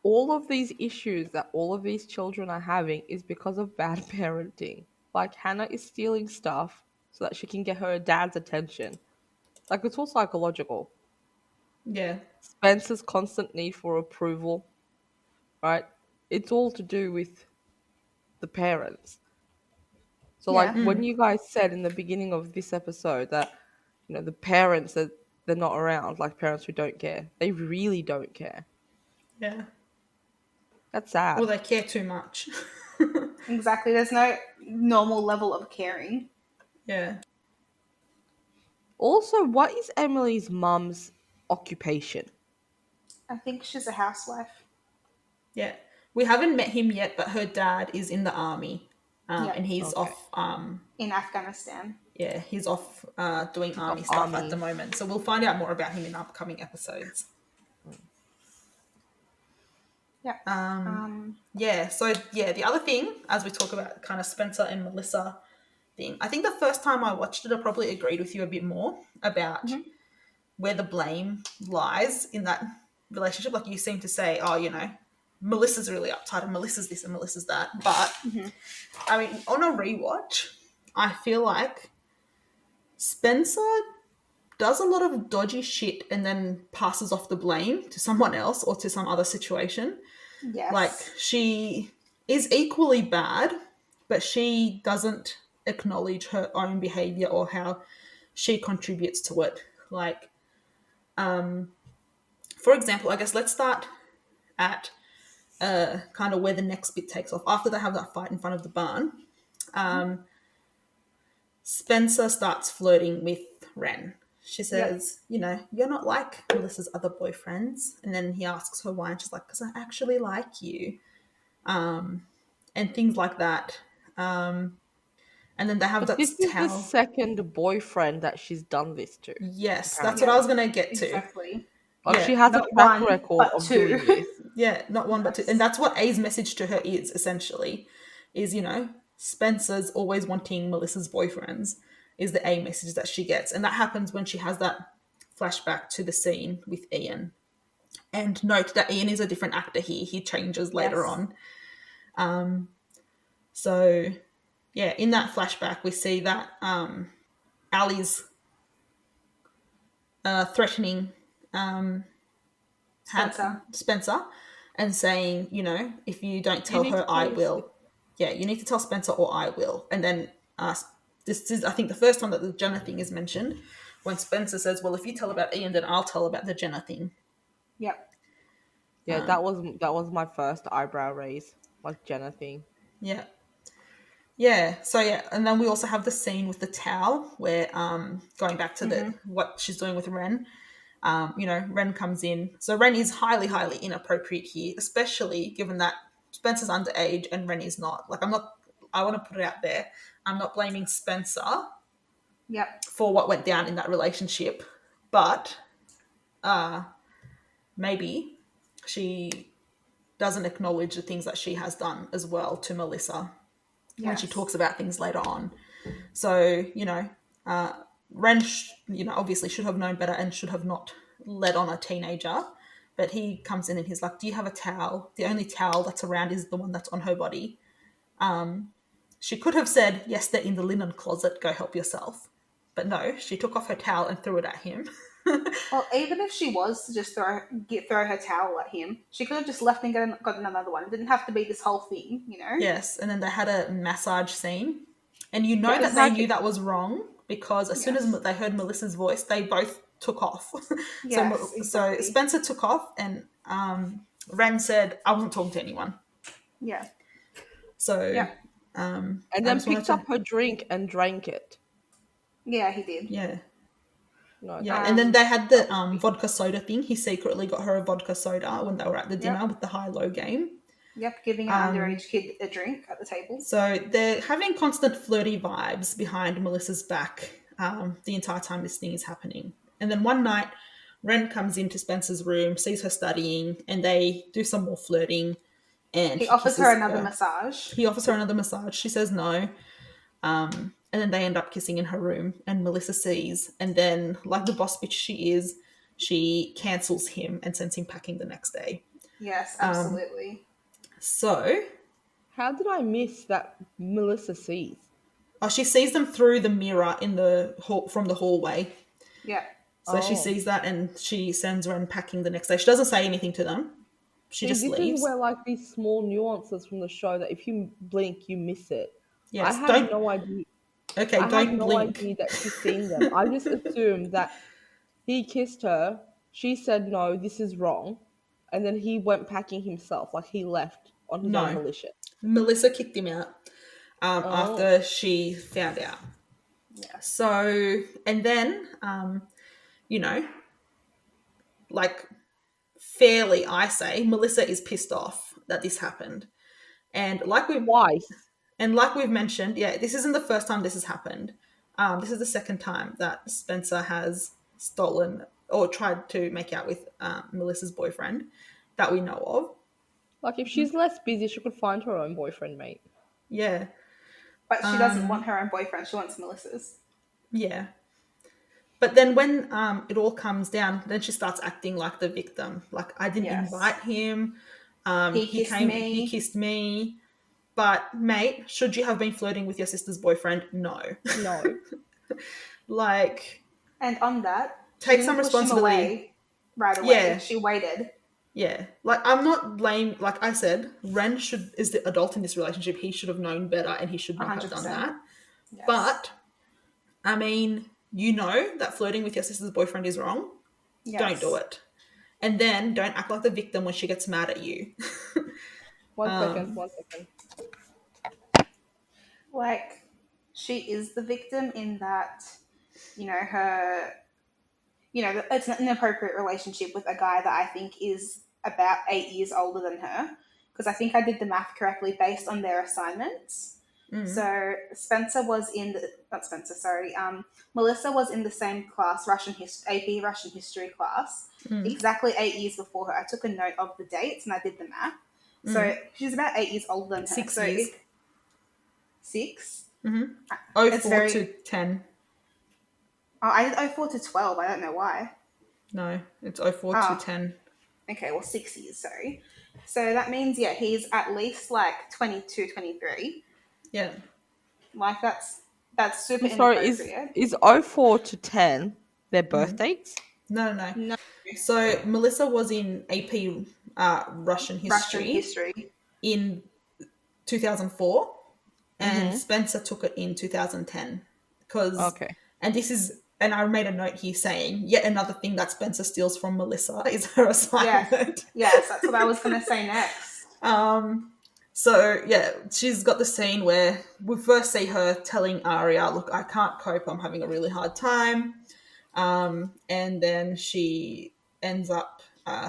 All of these issues that all of these children are having is because of bad parenting. Like Hannah is stealing stuff so that she can get her dad's attention. Like it's all psychological. Yeah. Spencer's constant need for approval, right? It's all to do with the parents. So like when you guys said in the beginning of this episode that, you know, the parents that they're not around, like parents who don't care, they really don't care. Yeah. That's sad. Or they care too much. Exactly. There's no normal level of caring. Yeah. Also, what is Emily's mum's occupation? I think she's a housewife. Yeah. We haven't met him yet, but her dad is in the army. And he's off... in Afghanistan. Yeah, he's off doing army stuff at the moment. So we'll find out more about him in upcoming episodes. Yeah. So the other thing, as we talk about kind of Spencer and Melissa thing, I think the first time I watched it, I probably agreed with you a bit more about where the blame lies in that relationship. Like you seem to say, oh, you know, Melissa's really uptight and Melissa's this and Melissa's that. But, I mean, on a rewatch, I feel like Spencer does a lot of dodgy shit and then passes off the blame to someone else or to some other situation. Yes. Like, she is equally bad, but she doesn't acknowledge her own behavior or how she contributes to it. Like, for example, I guess let's start at kind of where the next bit takes off. After they have that fight in front of the barn, Spencer starts flirting with Ren. She says, you know, you're not like Melissa's other boyfriends. And then he asks her why, and she's like, because I actually like you. And things like that. And then they have that This towel. is the second boyfriend that she's done this to. Yes, that's what I was going to get to. Exactly. Like she has a track record of doing this. Yeah, not one, but two. And that's what A's message to her is, essentially, is, you know, Spencer's always wanting Melissa's boyfriends is the A message that she gets. And that happens when she has that flashback to the scene with Ian. And note that Ian is a different actor here. He changes later on. So, yeah, in that flashback, we see that Ali's threatening Spencer and saying, you know, if you don't tell her, I will. Yeah, you need to tell Spencer or I will. And then this is, I think, the first time that the Jenna thing is mentioned, when Spencer says, well, if you tell about Ian, then I'll tell about the Jenna thing. Yep. Yeah, that was my first eyebrow raise, like Jenna thing. Yeah. Yeah, so yeah, and then we also have the scene with the towel where, going back to the what she's doing with Ren, you know, Ren comes in. So Ren is highly, highly inappropriate here, especially given that Spencer's underage and Ren is not. Like, I want to put it out there, I'm not blaming Spencer for what went down in that relationship, but maybe she doesn't acknowledge the things that she has done as well to Melissa. When she talks about things later on. So, you know, Ren, you know, obviously should have known better and should have not led on a teenager. But he comes in and he's like, do you have a towel? The only towel that's around is the one that's on her body. She could have said, yes, they're in the linen closet. Go help yourself. But no, she took off her towel and threw it at him. Well, even if she was to just throw her towel at him, she could have just left and gotten another one. It didn't have to be this whole thing, you know? Yes, and then they had a massage scene. And you know Yeah, that they exactly. knew that was wrong because as soon as they heard Melissa's voice, they both took off. Yes, exactly. So Spencer took off and Ren said, I wasn't talking to anyone. Yeah. So, Yeah. And then picked up her drink and drank it. Yeah, he did. Yeah. No, Yeah, and then they had the vodka soda thing. He secretly got her a vodka soda when they were at the dinner with the high-low game. Yep, giving an underage kid a drink at the table. So they're having constant flirty vibes behind Melissa's back the entire time this thing is happening. And then one night, Ren comes into Spencer's room, sees her studying, and they do some more flirting. And he offers her another massage. He offers her another massage. She says no. And then they end up kissing in her room, and Melissa sees. And then, like the boss bitch she is, she cancels him and sends him packing the next day. Yes, absolutely. So, how did I miss that Melissa sees? Oh, she sees them through the mirror in the from the hallway. Yeah. So she sees that and she sends Ren packing the next day. She doesn't say anything to them. She just leaves. This is where like these small nuances from the show that if you blink, you miss it. Yes, I had no idea. Okay, I don't had no blink. idea that she's seen them. I just assumed that he kissed her. She said no, this is wrong, and then he went packing himself. Like he left on his own volition. Melissa kicked him out after she found out. Yeah. So, and then, you know, like fairly, I say, Melissa is pissed off that this happened. And like we've mentioned, this isn't the first time this has happened. This is the second time that Spencer has stolen or tried to make out with Melissa's boyfriend that we know of. Like, if she's less busy, she could find her own boyfriend, mate. Yeah. But she doesn't want her own boyfriend. She wants Melissa's. Yeah. But then when it all comes down, then she starts acting like the victim. Like, I didn't invite him. He kissed me. But, mate, should you have been flirting with your sister's boyfriend? No. No. Like... And on that... Take some responsibility. Him away right away. Yeah. She waited. Yeah. Like, I'm not blame... Like I said, Ren is the adult in this relationship. He should have known better and he should not 100%. Have done that. Yes. But, I mean, you know that flirting with your sister's boyfriend is wrong. Yes. Don't do it. And then don't act like the victim when she gets mad at you. One second. Like, she is the victim in that, you know, it's an inappropriate relationship with a guy that I think is about 8 years older than her. Because I think I did the math correctly based on their assignments. Mm. So Melissa was in the same class, AP Russian history class, exactly 8 years before her. I took a note of the dates and I did the math. So she's about 8 years older than her. 6 years. 6? Mm-hmm. 04 to 10. Oh, I did 04 to 12. I don't know why. No, it's 04 to 10. Okay, well, 6 years, sorry. So that means, he's at least like 22, 23. Yeah. Like, that's super inappropriate. Sorry, is 04 to 10 their birth dates? No. So Melissa was in AP Russian history in 2004, and Spencer took it in 2010. And I made a note here saying yet another thing that Spencer steals from Melissa is her assignment. Yes, that's what I was going to say next. So she's got the scene where we first see her telling Aria, "Look, I can't cope. I'm having a really hard time." And then she ends up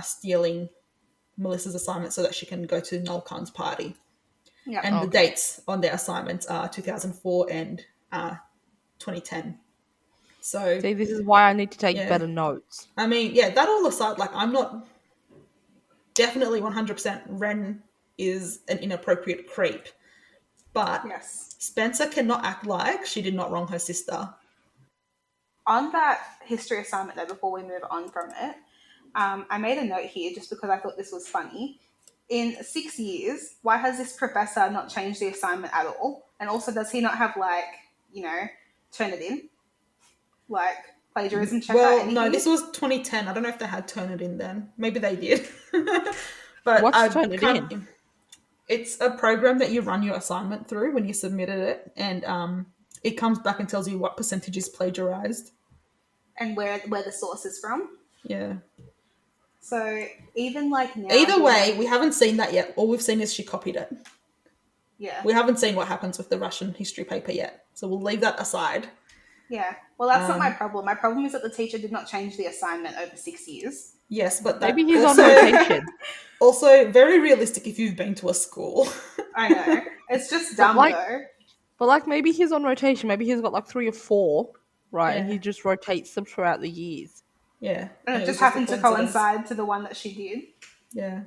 stealing Melissa's assignment so that she can go to Noel Khan's party. Yeah. And the dates on their assignments are 2004 and 2010. So see, this is why I need to take better notes. I mean, that all aside, like, I'm not definitely 100% Ren is an inappropriate creep. But Spencer cannot act like she did not wrong her sister. On that history assignment, though, before we move on from it, I made a note here just because I thought this was funny. In 6 years, why has this professor not changed the assignment at all? And also, does he not have, turn it in? like plagiarism checker? Anything? No, this was 2010. I don't know if they had Turnitin then. Maybe they did. But What's Turnitin? It's a program that you run your assignment through when you submitted it, and it comes back and tells you what percentage is plagiarized and where the source is from. Yeah. So even like now, either way, we haven't seen that yet. All we've seen is she copied it. Yeah. We haven't seen what happens with the Russian history paper yet, so we'll leave that aside. Yeah. Well, that's not my problem. My problem is that the teacher did not change the assignment over 6 years. Yes, but maybe he's also, on rotation. Also, very realistic if you've been to a school. I know. It's just dumb, though. But, like, maybe he's on rotation. Maybe he's got, like, 3 or 4, right? Yeah. And he just rotates them throughout the years. Yeah. And it just happened to coincide to the one that she did. Yeah.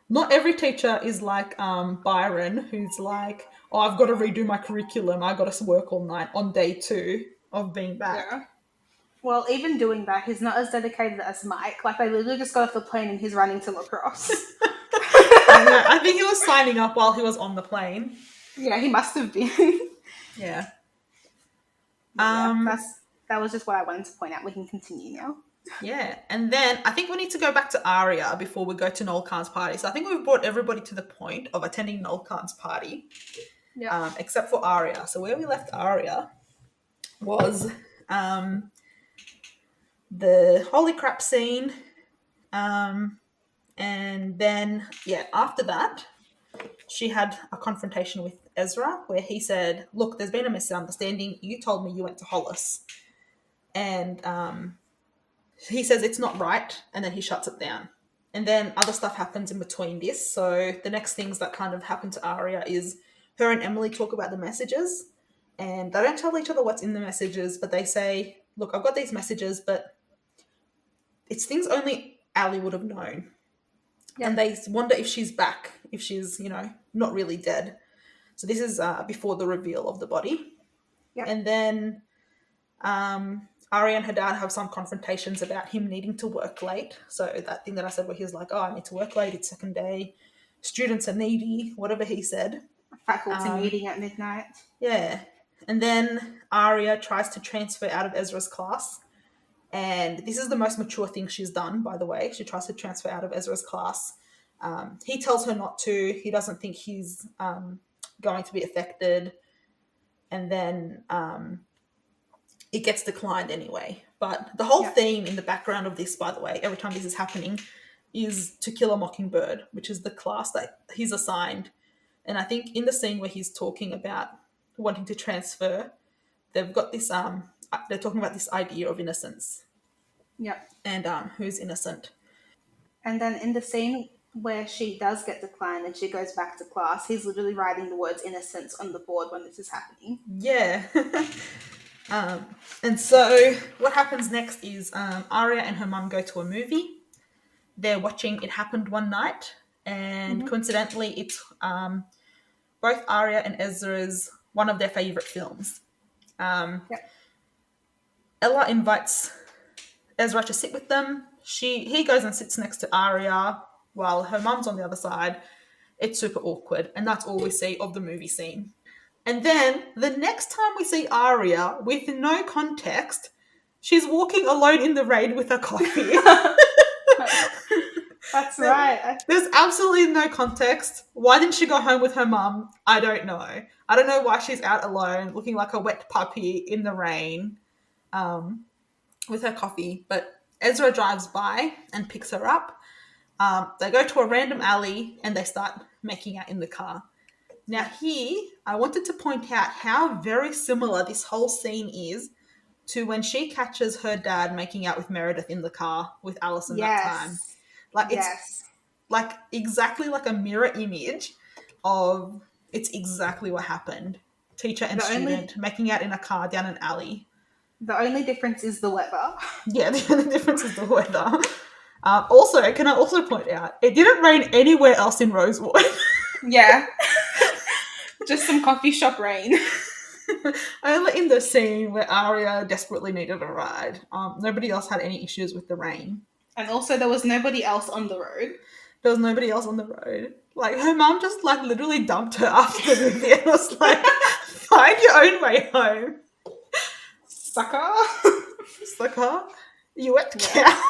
Not every teacher is like Byron, who's like, oh, I've got to redo my curriculum. I've got to work all night on day 2 of being back. Yeah. Well, even doing that, he's not as dedicated as Mike. Like, they literally just got off the plane and he's running to lacrosse. I think he was signing up while he was on the plane. Yeah, he must have been. Yeah. That was just what I wanted to point out. We can continue now. Yeah, and then I think we need to go back to Aria before we go to Noel Khan's party. So I think we've brought everybody to the point of attending Noel Khan's party, except for Aria. So where we left Aria was the holy crap scene, and then after that, she had a confrontation with Ezra where he said, "Look, there's been a misunderstanding. You told me you went to Hollis," and he says it's not right, and then he shuts it down. And then other stuff happens in between this. So the next things that kind of happen to Aria is her and Emily talk about the messages, and they don't tell each other what's in the messages, but they say, look, I've got these messages, but it's things only Ali would have known. Yeah. And they wonder if she's back, if she's, not really dead. So this is before the reveal of the body. Yeah. And then Aria and her dad have some confrontations about him needing to work late. So that thing that I said where he was like, oh, I need to work late, it's second day, students are needy, whatever he said. Faculty meeting at midnight. Yeah. And then Aria tries to transfer out of Ezra's class. And this is the most mature thing she's done, by the way. She tries to transfer out of Ezra's class. He tells her not to. He doesn't think he's going to be affected. And then it gets declined anyway. But the whole theme in the background of this, by the way, every time this is happening, is To Kill a Mockingbird, which is the class that he's assigned. And I think in the scene where he's talking about wanting to transfer, they've got this, they're talking about this idea of innocence. Yep. And who's innocent. And then in the scene where she does get declined and she goes back to class, he's literally writing the words innocence on the board when this is happening. Yeah. And so what happens next is Aria and her mum go to a movie. They're watching It Happened One Night, and coincidentally it's both Aria and Ezra's one of their favourite films. Ella invites Ezra to sit with them. He goes and sits next to Aria while her mum's on the other side. It's super awkward, and that's all we see of the movie scene. And then the next time we see Aria, with no context, she's walking alone in the rain with a coffee. That's right. There's absolutely no context. Why didn't she go home with her mum? I don't know. I don't know why she's out alone, looking like a wet puppy in the rain with her coffee. But Ezra drives by and picks her up. They go to a random alley and they start making out in the car. Now here, I wanted to point out how very similar this whole scene is to when she catches her dad making out with Meredith in the car with Alison that time. Like it's like exactly like a mirror image of it's exactly what happened. Teacher and student making out in a car down an alley. The only difference is the weather. Yeah, the only difference is the weather. Also, can I also point out, it didn't rain anywhere else in Rosewood. Yeah. Just some coffee shop rain. Only in the scene where Aria desperately needed a ride. Nobody else had any issues with the rain. And also there was nobody else on the road. There was nobody else on the road. Like, her mum just, like, literally dumped her after the movie and was like, find your own way home. Sucker. It's like, huh? You wet cow.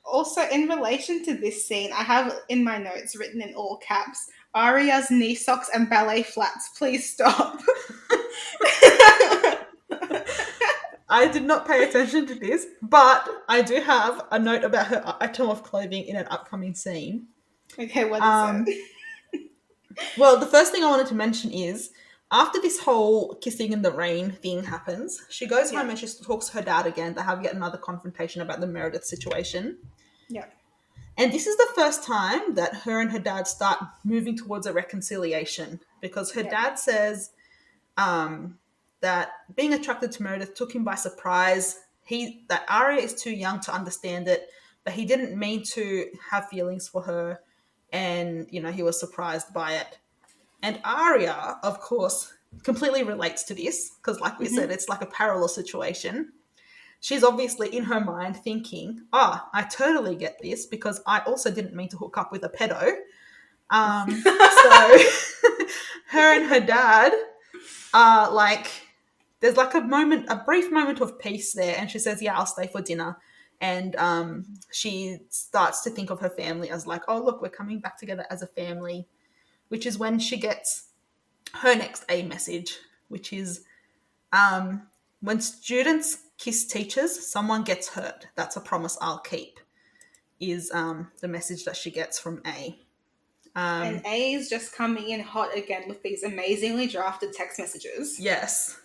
Also, in relation to this scene, I have in my notes written in all caps, Aria's knee socks and ballet flats, please stop. I did not pay attention to this, but I do have a note about her item of clothing in an upcoming scene. Okay, what is it? Well, the first thing I wanted to mention is, after this whole kissing in the rain thing happens, she goes home and she talks to her dad again. They have yet another confrontation about the Meredith situation. Yeah. And this is the first time that her and her dad start moving towards a reconciliation, because her dad says that being attracted to Meredith took him by surprise. That Aria is too young to understand it, but he didn't mean to have feelings for her, and he was surprised by it. And Aria, of course, completely relates to this because, like we said, it's like a parallel situation. She's obviously in her mind thinking, I totally get this because I also didn't mean to hook up with a pedo. So her and her dad are like, there's like a brief moment of peace there. And she says, yeah, I'll stay for dinner. And she starts to think of her family as like, oh, look, we're coming back together as a family, which is when she gets her next A message, which is when students kiss teachers, someone gets hurt. That's a promise I'll keep, is the message that she gets from A. And A is just coming in hot again with these amazingly drafted text messages. Yes.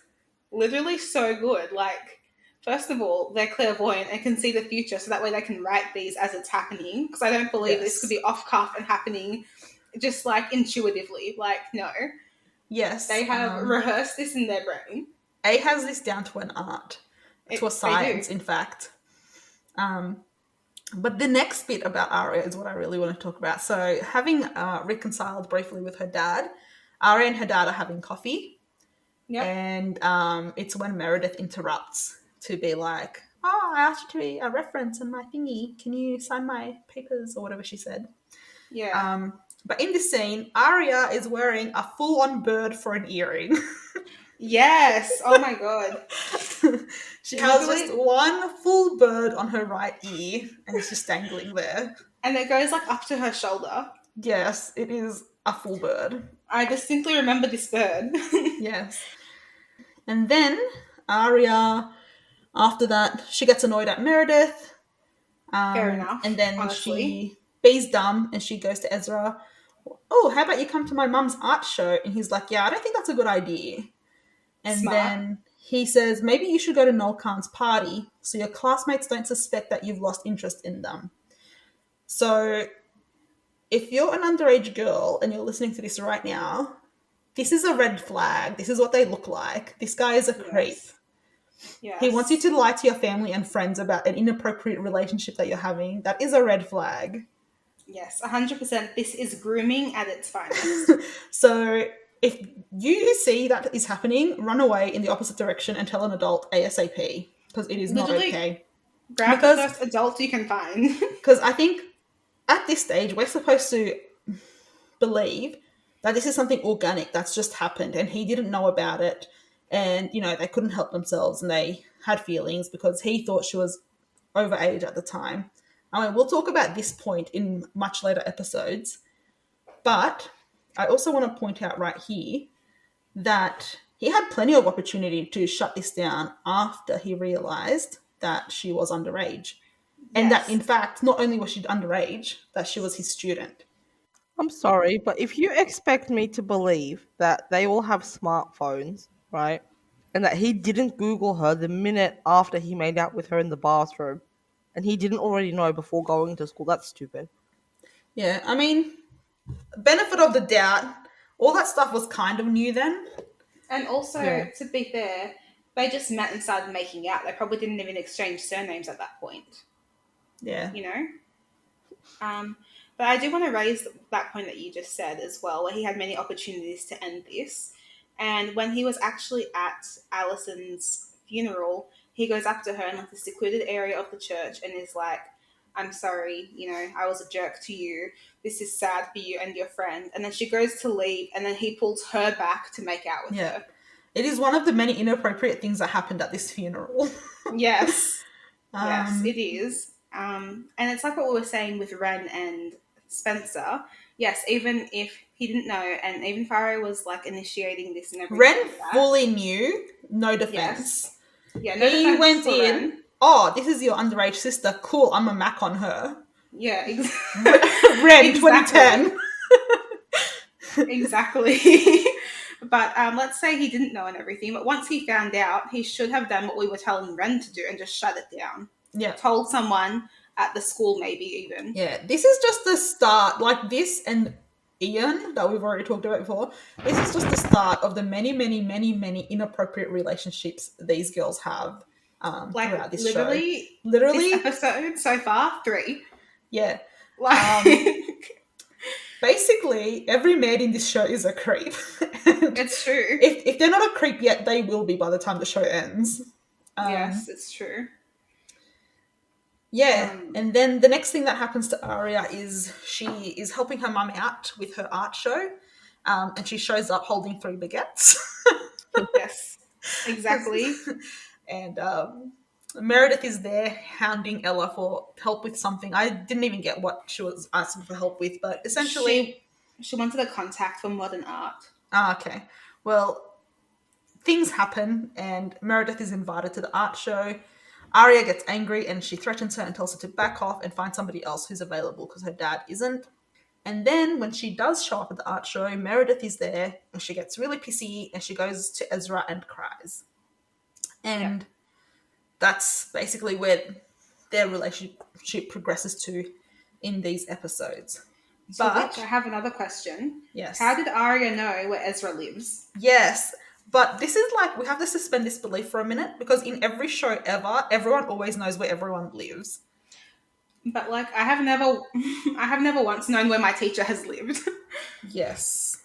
Literally so good. Like, first of all, they're clairvoyant and can see the future, so that way they can write these as it's happening. Because I don't believe this could be off cuff and happening just like intuitively. Like, no. Yes. They have rehearsed this in their brain. A has this down to an art, to a science, in fact. But the next bit about Aria is what I really want to talk about. So having reconciled briefly with her dad, Aria and her dad are having coffee. Yep. And it's when Meredith interrupts to be like, I asked you to be a reference in my thingy. Can you sign my papers or whatever she said? Yeah. But in this scene, Aria is wearing a full-on bird for an earring. Yes. Oh my god. She has just one full bird on her right ear and it's just dangling there. And it goes like up to her shoulder. Yes, it is a full bird. I distinctly remember this bird. Yes. And then Aria, after that, she gets annoyed at Meredith. Fair enough. And then she be's dumb and she goes to Ezra. Oh, how about you come to my mum's art show? And he's like, yeah, I don't think that's a good idea. And then he says, maybe you should go to Noel Khan's party so your classmates don't suspect that you've lost interest in them. So if you're an underage girl and you're listening to this right now, this is a red flag. This is what they look like. This guy is a creep. Yes. He wants you to lie to your family and friends about an inappropriate relationship that you're having. That is a red flag. Yes, 100%. This is grooming at its finest. So if you see that is happening, run away in the opposite direction and tell an adult ASAP, because it is not okay. Grab the first adult you can find. Because I think at this stage, we're supposed to believe that this is something organic that's just happened and he didn't know about it and, they couldn't help themselves and they had feelings because he thought she was overage at the time. I mean, we'll talk about this point in much later episodes, but I also want to point out right here that he had plenty of opportunity to shut this down after he realised that she was underage. And that, in fact, not only was she underage, that she was his student. I'm sorry, but if you expect me to believe that they all have smartphones, right, and that he didn't Google her the minute after he made out with her in the bathroom, and he didn't already know before going to school, that's stupid. Yeah, I mean, benefit of the doubt, all that stuff was kind of new then. And also, to be fair, they just met and started making out. They probably didn't even exchange surnames at that point. Yeah. But I do want to raise that point that you just said as well, where he had many opportunities to end this. And when he was actually at Alison's funeral, he goes up to her in like the secluded area of the church and is like, I'm sorry, I was a jerk to you. This is sad for you and your friend. And then she goes to leave and then he pulls her back to make out with her. It is one of the many inappropriate things that happened at this funeral. Yes. Yes, Um, it is. And it's like what we were saying with Ren and Spencer. Yes, even if he didn't know, and even if Aria was like initiating this and everything Ren like that. fully knew, no Yes. defense. Yeah, no He defense went for in, Ren. oh, this is your underage sister. Cool, I'm a Mac on her. Yeah, Ren, exactly. 2010. Exactly. But let's say he didn't know and everything, but once he found out, he should have done what we were telling Ren to do and just shut it down. Yeah. Told someone at the school, maybe even. Yeah, this is just the start. Like this and Ian, that we've already talked about before, this is just the start of the many, many, many, many inappropriate relationships these girls have Like throughout this show. literally, this Literally, episode so far, 3. yeah. Like, Basically, every man in this show is a creep. And it's true. if they're not a creep yet, they will be by the time the show ends. Yes, it's true. Yeah, and then the next thing that happens to Aria is she is helping her mum out with her art show, and she shows up holding 3 baguettes. Yes, exactly. And Meredith is there hounding Ella for help with something. I didn't even get what she was asking for help with, but essentially... She wanted a contact for modern art. Okay. Well, things happen, and Meredith is invited to the art show. Aria gets angry and she threatens her and tells her to back off and find somebody else who's available because her dad isn't. And then when she does show up at the art show, Meredith is there and she gets really pissy and she goes to Ezra and cries. And that's basically where their relationship progresses to in these episodes. But I have another question. Yes. How did Aria know where Ezra lives? Yes. But this is like, we have to suspend disbelief for a minute because in every show ever, everyone always knows where everyone lives. But like, I have never once known where my teacher has lived. Yes.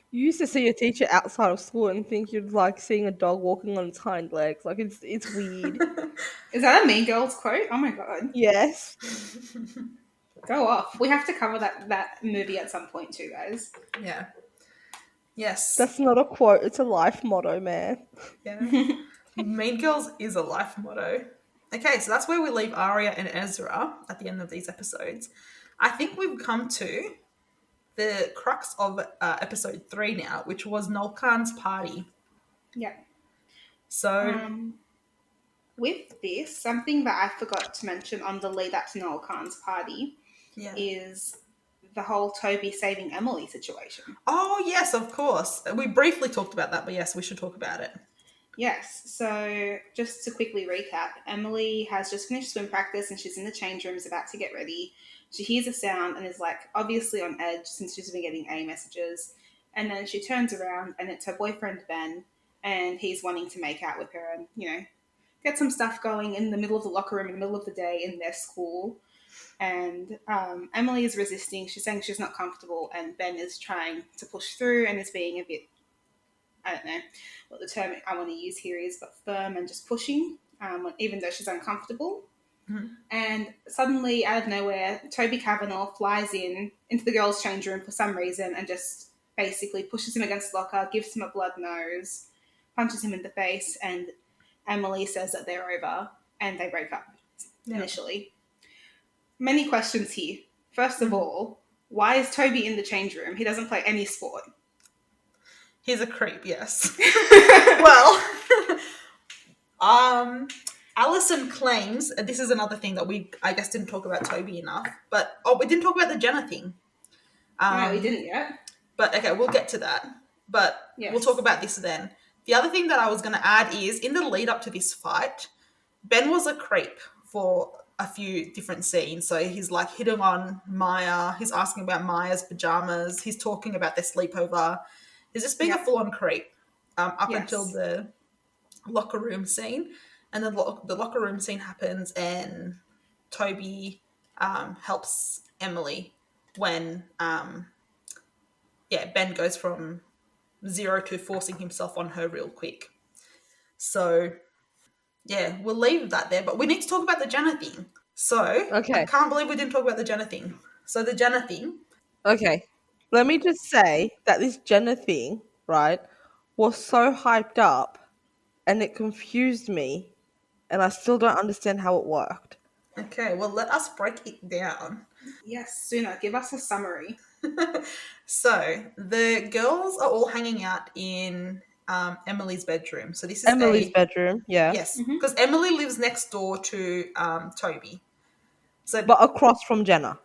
You used to see a teacher outside of school and think you'd like seeing a dog walking on its hind legs. Like it's weird. Is that a Mean Girls quote? Oh my god. Yes. Go off. We have to cover that movie at some point too, guys. Yeah. Yes. That's not a quote, it's a life motto, man. Yeah. Mean Girls is a life motto. Okay, so that's where we leave Aria and Ezra at the end of these episodes. I think we've come to the crux of episode 3 now, which was Noel Khan's party. Yeah. So... with this, something that I forgot to mention on the lead up to Noel Khan's party is the whole Toby saving Emily situation. Oh, yes, of course. We briefly talked about that, but yes, we should talk about it. Yes, so just to quickly recap, Emily has just finished swim practice and she's in the change rooms about to get ready. She hears a sound and is like obviously on edge since she's been getting A messages. And then she turns around and it's her boyfriend Ben, and he's wanting to make out with her and, you know, get some stuff going in the middle of the locker room in the middle of the day in their school. And Emily is resisting. She's saying she's not comfortable, and Ben is trying to push through and is being a bit, I don't know what the term I want to use here is, but firm and just pushing, even though she's uncomfortable. Mm-hmm. And suddenly, out of nowhere, Toby Cavanaugh flies into the girls' change room for some reason and just basically pushes him against the locker, gives him a blood nose, punches him in the face, and Emily says that they're over and they break up initially. Many questions here. First of all, why is Toby in the change room? He doesn't play any sport. He's a creep, yes. Well, Alison claims, this is another thing that we, I guess, didn't talk about Toby enough, but, we didn't talk about the Jenna thing. No, we didn't yet. But, okay, we'll get to that. But we'll talk about this then. The other thing that I was going to add is, in the lead up to this fight, Ben was a creep for a few different scenes. So he's like hitting on Maya. He's asking about Maya's pajamas. He's talking about their sleepover. He's just being a full-on creep up until the locker room scene. And then the locker room scene happens and Toby helps Emily when, Ben goes from 0 to forcing himself on her real quick. So, yeah, we'll leave that there. But we need to talk about the Jenna thing. So, I can't believe we didn't talk about the Jenna thing. So, the Jenna thing. Okay. Let me just say that this Jenna thing, right, was so hyped up and it confused me, and I still don't understand how it worked. Okay, well, let us break it down. Yes, Suna, give us a summary. So the girls are all hanging out in Emily's bedroom. So this is Emily's bedroom, yeah. yes, because Emily lives next door to Toby. So But across from Jenna.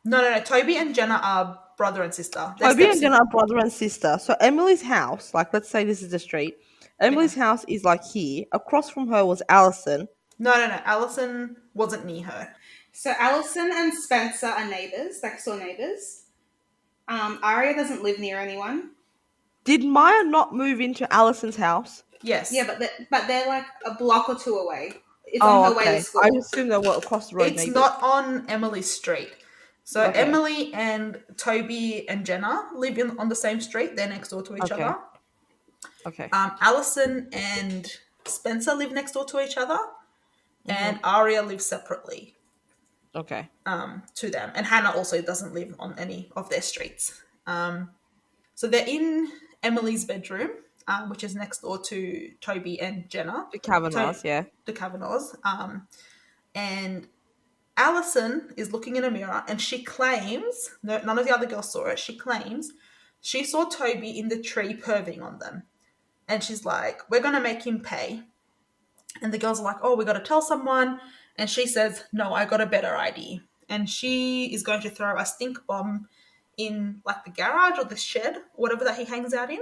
no. Toby and Jenna are brother and sister. They're Toby and stepsis- Jenna are brother and sister. So Emily's house, like let's say this is the street. Emily's house is like here. Across from her was Alison. No. Alison wasn't near her. So Alison and Spencer are neighbours, next door neighbours. Aria doesn't live near anyone. Did Maya not move into Alison's house? Yes. Yeah, but they're like a block or two away. It's on her way to school. I assume they were across the road. It's not on Emily's street. So Emily and Toby and Jenna live on the same street. They're next door to each other. Okay. Alison and Spencer live next door to each other, and Aria lives separately. Okay. To them, and Hannah also doesn't live on any of their streets. So they're in Emily's bedroom, which is next door to Toby and Jenna. The Kavanaghs, The Kavanaghs. And Alison is looking in a mirror and she claims, none of the other girls saw it, she claims she saw Toby in the tree perving on them. And she's like, we're going to make him pay. And the girls are like, oh, we got to tell someone. And she says, no, I got a better idea. And she is going to throw a stink bomb in like the garage or the shed, whatever that he hangs out in.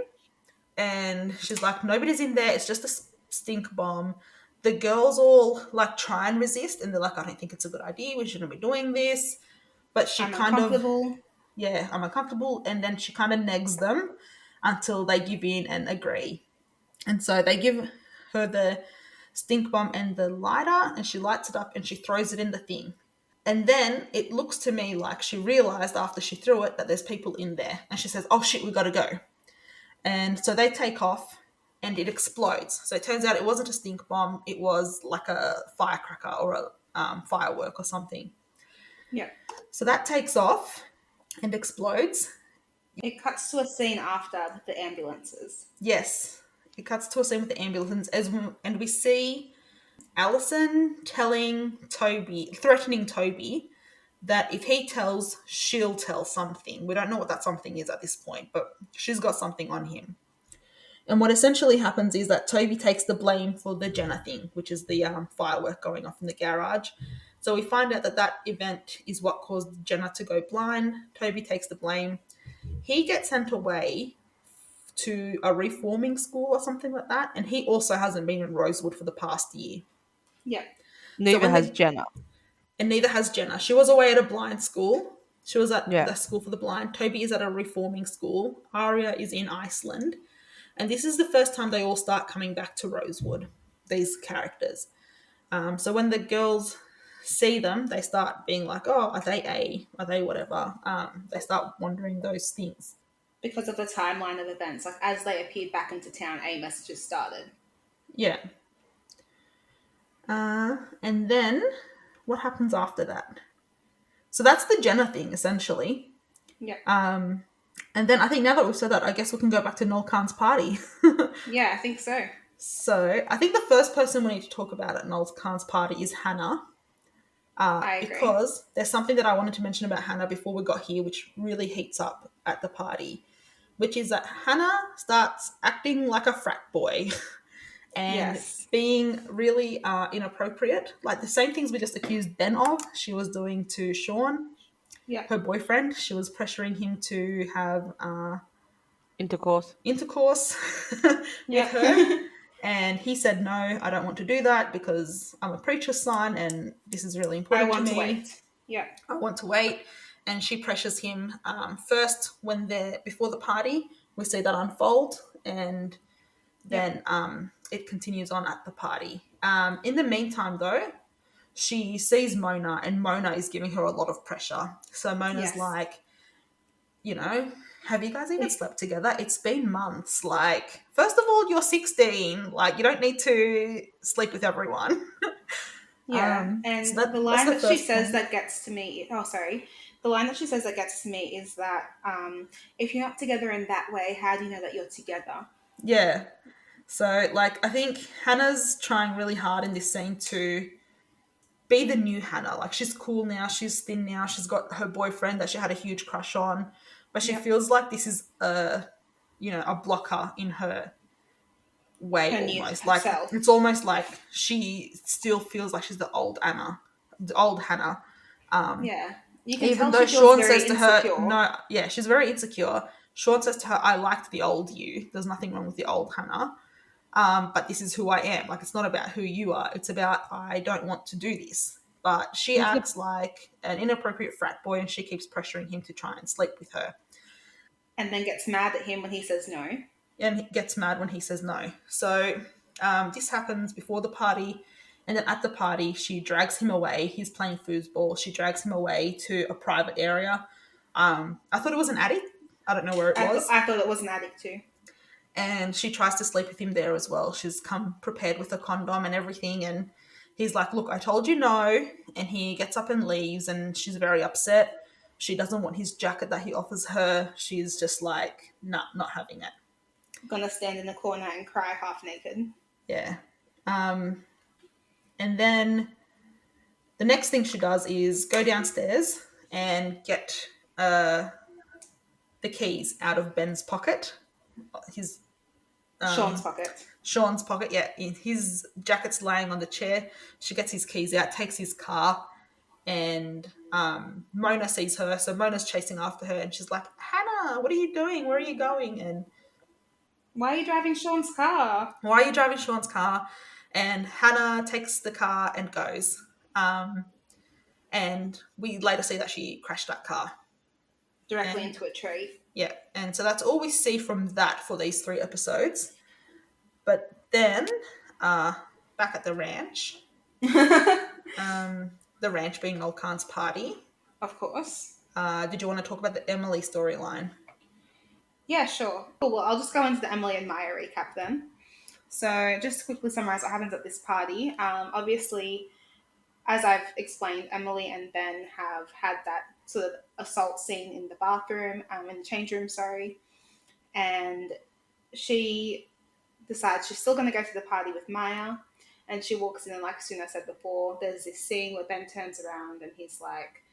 And she's like, nobody's in there. It's just a stink bomb. The girls all like try and resist, and they're like, I don't think it's a good idea. We shouldn't be doing this. But she I'm uncomfortable. And then she kind of negs them until they give in and agree. And so they give her the stink bomb and the lighter, and she lights it up and she throws it in the thing. And then it looks to me like she realized after she threw it that there's people in there. And she says, oh shit, we got to go. And so they take off and it explodes. So it turns out it wasn't a stink bomb. It was like a firecracker or a firework or something. Yeah. So that takes off and explodes. It cuts to a scene after with the ambulances. Yes. It cuts to a scene with the ambulances and we see Alison threatening Toby that if he tells, she'll tell something. We don't know what that something is at this point, but she's got something on him. And what essentially happens is that Toby takes the blame for the Jenna thing, which is the firework going off in the garage. So we find out that event is what caused Jenna to go blind. Toby takes the blame. He gets sent away to a reforming school or something like that, and he also hasn't been in Rosewood for the past year. Yeah. Neither has Jenna. And neither has Jenna. She was away at a blind school. She was at the school for the blind. Toby is at a reforming school. Aria is in Iceland. And this is the first time they all start coming back to Rosewood, these characters. So when the girls see them, they start being like, oh, are they A? Are they whatever? They start wondering those things. Because of the timeline of events. Like, as they appeared back into town, A messages started. Yeah. And then what happens after that? So that's the Jenna thing, essentially. Yeah. And then I think now that we've said that, I guess we can go back to Noel Khan's party. Yeah, I think so. So I think the first person we need to talk about at Noel Khan's party is Hannah. I agree. Because there's something that I wanted to mention about Hannah before we got here, which really heats up at the party, which is that Hannah starts acting like a frat boy and being really inappropriate. Like the same things we just accused Ben of, she was doing to Sean. Yeah. Her boyfriend. She was pressuring him to have intercourse with her. And he said, no, I don't want to do that because I'm a preacher's son and this is really important to me. I want to wait. Yeah. I want to wait. And she pressures him first when they're before the party. We see that unfold and then it continues on at the party. In the meantime, though, she sees Mona and Mona is giving her a lot of pressure. So Mona's like, have you guys even slept together? It's been months. Like, first of all, you're 16. Like, you don't need to sleep with everyone. Yeah. And so the line that she says that gets to me, the line that she says that gets to me is that if you're not together in that way, how do you know that you're together? Yeah. So, like, I think Hannah's trying really hard in this scene to be the new Hannah. Like, she's cool now, she's thin now, she's got her boyfriend that she had a huge crush on, but she Yep. feels like this is a blocker in her way Her new almost. Like, self. it's almost like she still feels like she's the old Anna, the old Hannah. Yeah. You can Even tell though she feels Sean very says to her, insecure. no, yeah, she's very insecure. Sean says to her, I liked the old you. There's nothing wrong with the old Hannah. But this is who I am. Like, it's not about who you are. It's about, I don't want to do this. But she And acts like an inappropriate frat boy and she keeps pressuring him to try and sleep with her. then gets mad at him when he says no. And he gets mad when he says no. So this happens before the party. And then at the party, she drags him away. He's playing foosball. She drags him away to a private area. I thought it was an attic. I don't know where it was. I thought it was an attic too. And she tries to sleep with him there as well. She's come prepared with a condom and everything. And he's like, look, I told you no. And he gets up and leaves. And she's very upset. She doesn't want his jacket that he offers her. She's just like, nah, not having it. Gonna stand in the corner and cry half naked. Yeah. And then the next thing she does is go downstairs and get the keys out of Ben's pocket. His Sean's pocket, yeah. His jacket's laying on the chair. She gets his keys out, takes his car, and Mona sees her. So Mona's chasing after her, and she's like, Hannah, what are you doing? Where are you going? And why are you driving Sean's car? Why are you driving Sean's car? And Hannah takes the car and goes. And we later see that she crashed that car. Directly into a tree. Yeah, and so that's all we see from that for these 3 episodes. But then, back at the ranch, the ranch being Noel Khan's party. Of course. Did you want to talk about the Emily storyline? Yeah, sure. Well, I'll just go into the Emily and Maya recap then. So just to quickly summarize what happens at this party. Obviously, as I've explained, Emily and Ben have had that sort of assault scene in the bathroom, in the change room, sorry. And she decides she's still going to go to the party with Maya. And she walks in, and like Suna said before, there's this scene where Ben turns around and he's like,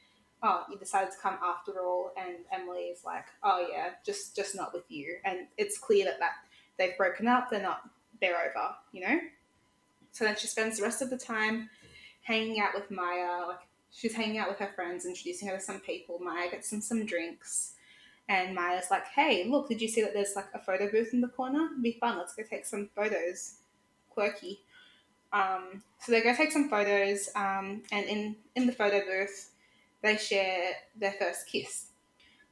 oh, you decided to come after all. And Emily is like, oh yeah, just not with you. And it's clear that they've broken up, they're over, you know? So then she spends the rest of the time hanging out with Maya. Like, she's hanging out with her friends, introducing her to some people. Maya gets some drinks. And Maya's like, hey, look, did you see that there's like a photo booth in the corner? It'd be fun. Let's go take some photos. Quirky. So they go take some photos. And in the photo booth, they share their first kiss.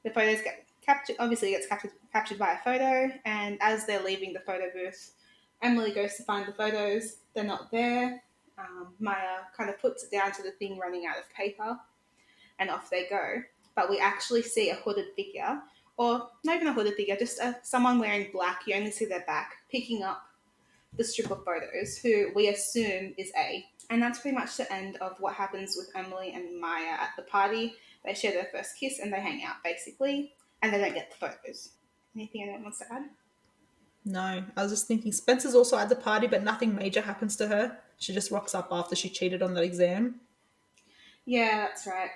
The photos get captured, obviously gets captured by a photo. And as they're leaving the photo booth, Emily goes to find the photos. They're not there. Maya kind of puts it down to the thing running out of paper. And off they go. But we actually see a hooded figure, or not even a hooded figure, just someone wearing black. You only see their back, picking up the strip of photos, who we assume is A. And that's pretty much the end of what happens with Emily and Maya at the party. They share their first kiss and they hang out, basically, and they don't get the photos. Anything anyone wants to add? No, I was just thinking Spencer's also at the party, but nothing major happens to her. She just rocks up after she cheated on that exam. Yeah, that's right.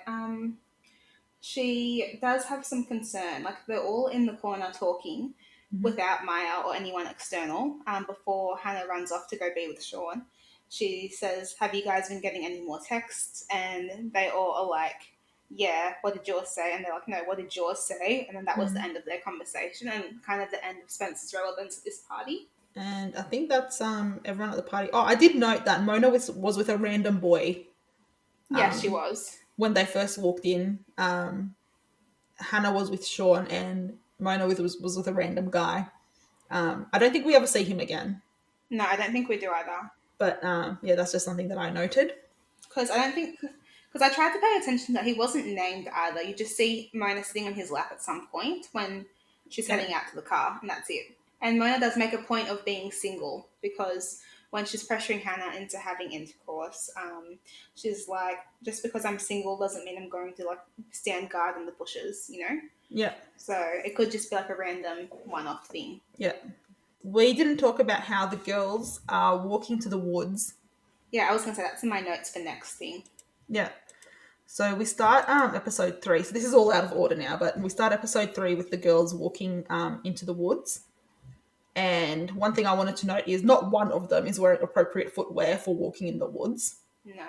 She does have some concern. Like, they're all in the corner talking without Maya or anyone external before Hannah runs off to go be with Sean. She says, have you guys been getting any more texts? And they all are like, yeah, what did yours say? And they're like, no, what did yours say? And then that was the end of their conversation and kind of the end of Spencer's relevance at this party. And I think that's everyone at the party. Oh, I did note that Mona was with a random boy. Yes, she was. When they first walked in, Hannah was with Sean and Mona was with a random guy. I don't think we ever see him again. No, I don't think we do either. But yeah, that's just something that I noted. Because I tried to pay attention that he wasn't named either. You just see Mona sitting on his lap at some point when she's heading out to the car, and that's it. And Mona does make a point of being single because when she's pressuring Hannah into having intercourse, she's like, just because I'm single doesn't mean I'm going to like stand guard in the bushes, you know? Yeah. So it could just be like a random one-off thing. Yeah. we didn't talk about how the girls are walking to the woods. Yeah, I was going to say that's in my notes for next thing. Yeah. So we start episode 3. So this is all out of order now, but we start episode 3 with the girls walking into the woods. And one thing I wanted to note is not one of them is wearing appropriate footwear for walking in the woods. No.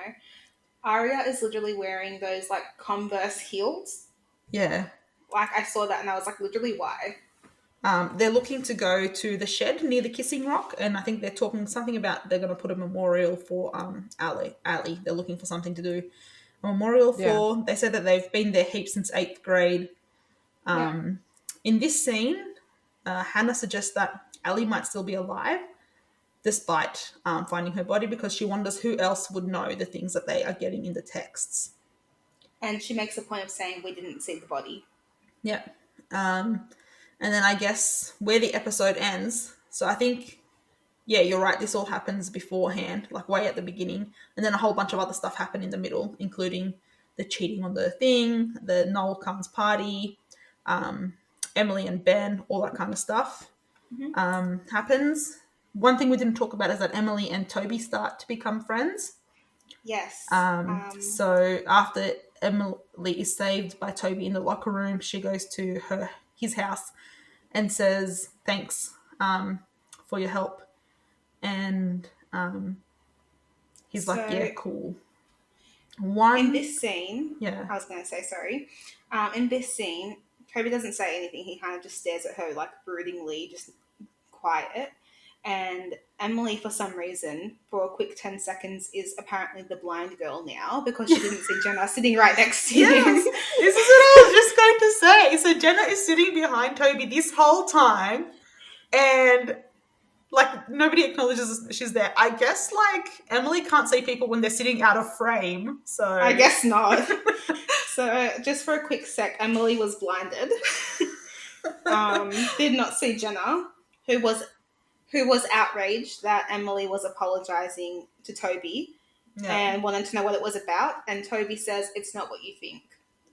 Aria is literally wearing those, like, Converse heels. Yeah. Like, I saw that and I was like, literally, why? They're looking to go to the shed near the Kissing Rock, and I think they're talking something about they're going to put a memorial for Ali. They're looking for something to do. A memorial for... They said that they've been there heaps since 8th grade. In this scene, Hannah suggests that Ali might still be alive, despite finding her body, because she wonders who else would know the things that they are getting in the texts. And she makes a point of saying we didn't see the body. Yeah. And then I guess where the episode ends, so I think, yeah, you're right, this all happens beforehand, like way at the beginning, and then a whole bunch of other stuff happened in the middle, including the cheating on the thing, the Noel comes party, Emily and Ben, all that kind of stuff happens. One thing we didn't talk about is that Emily and Toby start to become friends. Yes. So after Emily is saved by Toby in the locker room, she goes to his house and says, thanks for your help. And he's like, yeah, cool. In this scene, yeah, I was going to say, sorry. In this scene, Toby doesn't say anything. He kind of just stares at her, like, broodingly, just quiet. And Emily, for some reason, for a quick 10 seconds, is apparently the blind girl now because she didn't see Jenna sitting right next to him. Yes, this is what I was just going to say. So Jenna is sitting behind Toby this whole time, and like nobody acknowledges she's there. I guess like Emily can't see people when they're sitting out of frame. So I guess not. So just for a quick sec, Emily was blinded. Did not see Jenna, who was outraged that Emily was apologising to Toby and wanted to know what it was about. And Toby says, it's not what you think.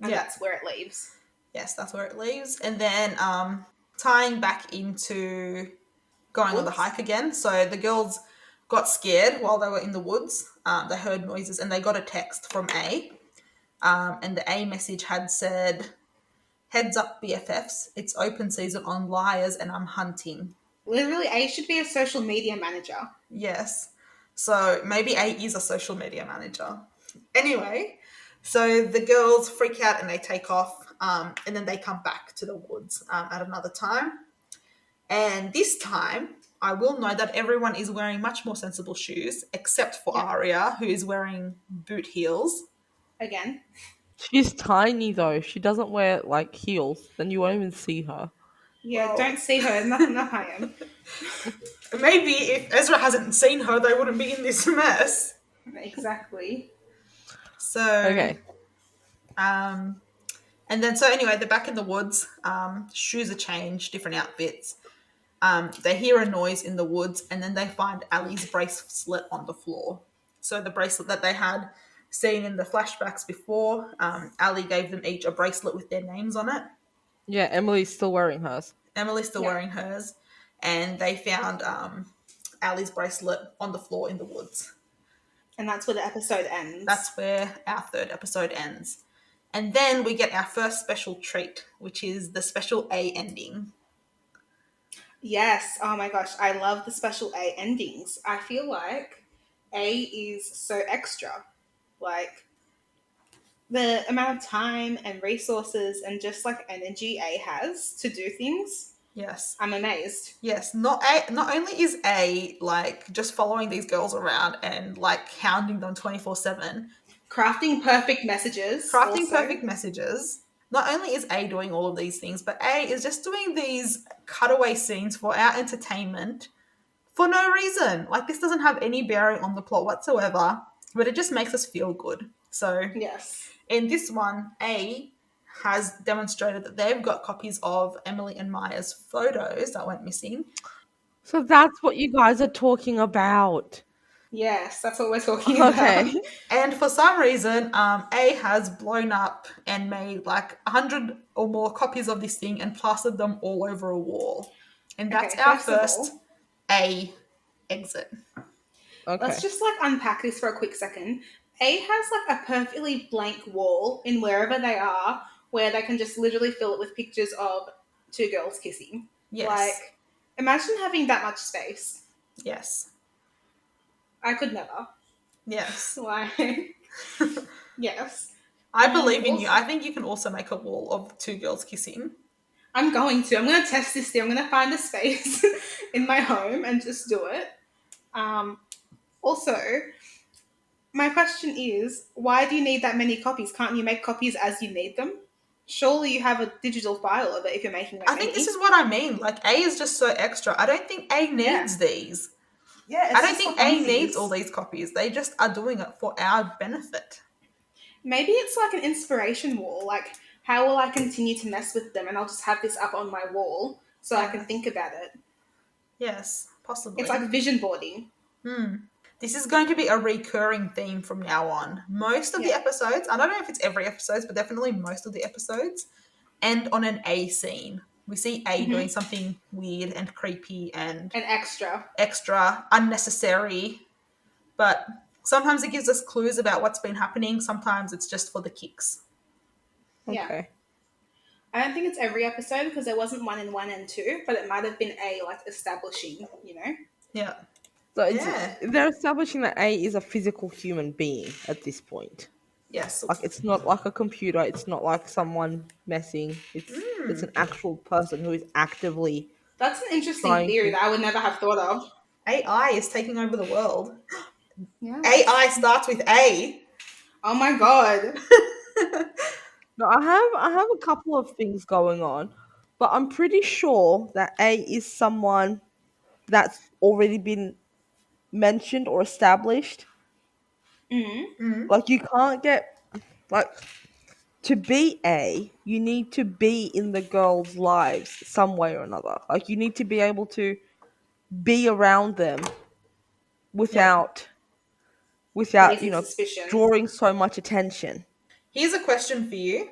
And that's where it leaves. Yes, that's where it leaves. And then tying back into going on the hike again. So the girls got scared while they were in the woods. They heard noises and they got a text from A. And the A message had said, heads up BFFs, it's open season on liars and I'm hunting. Literally, A should be a social media manager. Yes. So maybe A is a social media manager. Anyway, so the girls freak out and they take off, and then they come back to the woods at another time. And this time, I will note that everyone is wearing much more sensible shoes, except for Aria, who is wearing boot heels. Again. She's tiny, though. She doesn't wear, like, heels. Then you won't even see her. Yeah, well, don't see her. Nothing I am. Maybe if Ezra hasn't seen her, they wouldn't be in this mess. Exactly. So... Okay. And then, so anyway, they're back in the woods. Shoes are changed, different outfits. They hear a noise in the woods, and then they find Ali's bracelet on the floor. So the bracelet that they had seen in the flashbacks before, Ali gave them each a bracelet with their names on it. Yeah, Emily's still wearing hers. Emily's still wearing hers. And they found Ali's bracelet on the floor in the woods. And that's where the episode ends. That's where our third episode ends. And then we get our first special treat, which is the special A ending. Yes. Oh my gosh. I love the special A endings. I feel like A is so extra. Like the amount of time and resources and just like energy A has to do things. Yes. I'm amazed. Yes. Not only is A like just following these girls around and like hounding them 24/7. Crafting perfect messages. Not only is A doing all of these things, but A is just doing these cutaway scenes for our entertainment for no reason. Like, this doesn't have any bearing on the plot whatsoever, but it just makes us feel good. So, yes. In this one, A has demonstrated that they've got copies of Emily and Maya's photos that went missing. So that's what you guys are talking about. Yes, that's what we're talking about. Okay. And for some reason, A has blown up and made like 100 or more copies of this thing and plastered them all over a wall. And that's our first A exit. Let's Okay. just like unpack this for a quick second. A has like a perfectly blank wall in wherever they are, where they can just literally fill it with pictures of two girls kissing. Like, Yes. imagine having that much space. Yes. I could never. Yes. Like, yes. I And believe in you. also, I think you can also make a wall of two girls kissing. I'm going to. I'm going to test this thing. I'm going to find a space in my home and just do it. Also, my question is, why do you need that many copies? Can't you make copies as you need them? Surely you have a digital file of it if you're making that I think many. this is what I mean. Like, A is just so extra. I don't think A Yeah. needs these. Yeah, I it's don't just for think A needs all funsies. these copies. They just are doing it for our benefit. Maybe it's like an inspiration wall. Like, how will I continue to mess with them? And I'll just have this up on my wall so I can think about it. Yes, It's possibly. like vision boarding. This is going to be a recurring theme from now on. Most of the Yeah. episodes, I don't know if it's every episode, but definitely most of the episodes, end on an A scene. We see A doing something weird and creepy and An extra. extra, unnecessary, but sometimes it gives us clues about what's been happening. Sometimes it's just for the kicks. Yeah. Okay. I don't think it's every episode because there wasn't one in 1 and 2, but it might have been a like establishing, you know? Yeah. So Yeah. they're establishing that A is a physical human being at this point. Yes. Like it's not like a computer. It's not like someone messing. It's an actual person who is actively That's an interesting trying theory to. that I would never have thought of. AI is taking over the world. Yeah. AI starts with A. Oh my god. No, I have a couple of things going on, but I'm pretty sure that A is someone that's already been mentioned or established. Like you can't get like to be A, you need to be in the girls' lives some way or another. Like you need to be able to be around them Yeah. without without, Raising suspicion. drawing so much attention. Here's a question for you,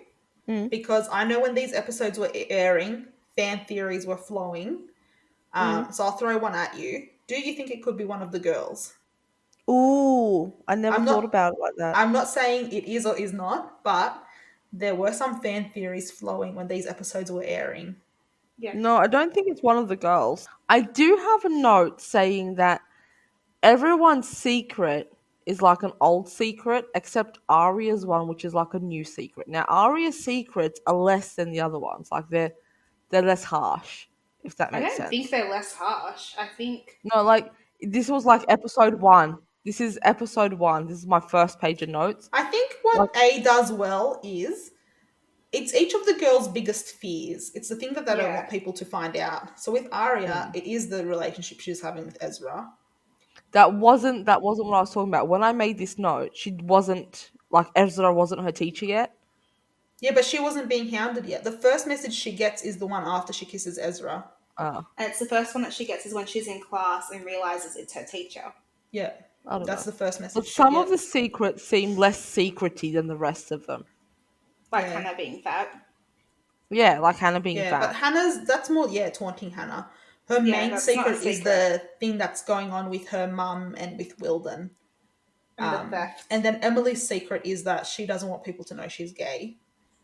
because I know when these episodes were airing, fan theories were flowing. So I'll throw one at you. Do you think it could be one of the girls? Ooh, I never I'm thought not. about it like that. I'm not saying it is or is not, but there were some fan theories flowing when these episodes were airing. Yeah. No, I don't think it's one of the girls. I do have a note saying that everyone's secret is like an old secret, except Aria's one, which is like a new secret. Now, Aria's secrets are less than the other ones. Like they're less harsh, if that I makes don't think sense. they're less harsh. I think. No, like this was like episode one. This is episode one. This is my first page of notes. I think Like, what A does well is it's each of the girls' biggest fears. It's the thing that they don't Yeah. want people to find out. So with Aria, it is the relationship she's having with Ezra. that wasn't what I was talking about. When I made this note, she wasn't like Ezra wasn't her teacher yet. Yeah, but she wasn't being hounded yet. The first message she gets is the one after she kisses Ezra. Uh, And it's the first one that she gets is when she's in class and realizes it's her teacher. Yeah, I don't that's know. the first message But she some of the gets. secrets seem less secrety than the rest of them. Like Yeah. Hannah being fat. Yeah, like Hannah being Yeah, but fat. that's more, taunting Hannah. Her Yeah, main that's not a secret is secret. the thing that's going on with her mum and with Wilden. And the theft. And then Emily's secret is that she doesn't want people to know she's gay.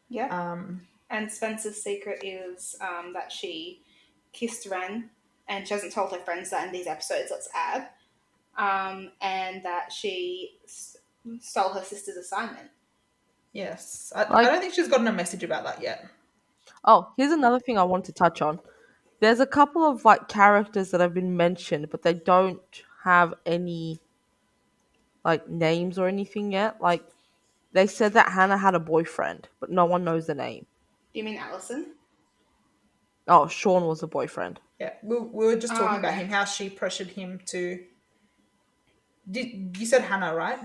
Yeah. And Spencer's secret is that she kissed Ren, and she hasn't told her friends that in these episodes, let's add. And that she stole her sister's assignment. Yes. I Like, don't think she's gotten a message about that yet. oh, here's another thing I want to touch on. There's a couple of like characters that have been mentioned, but they don't have any like names or anything yet. Like they said that Hannah had a boyfriend, but no one knows the name. Do you mean Alison? Oh, Sean was a boyfriend. Yeah, we were just talking about okay. him, how she pressured him to. You said Hannah, right?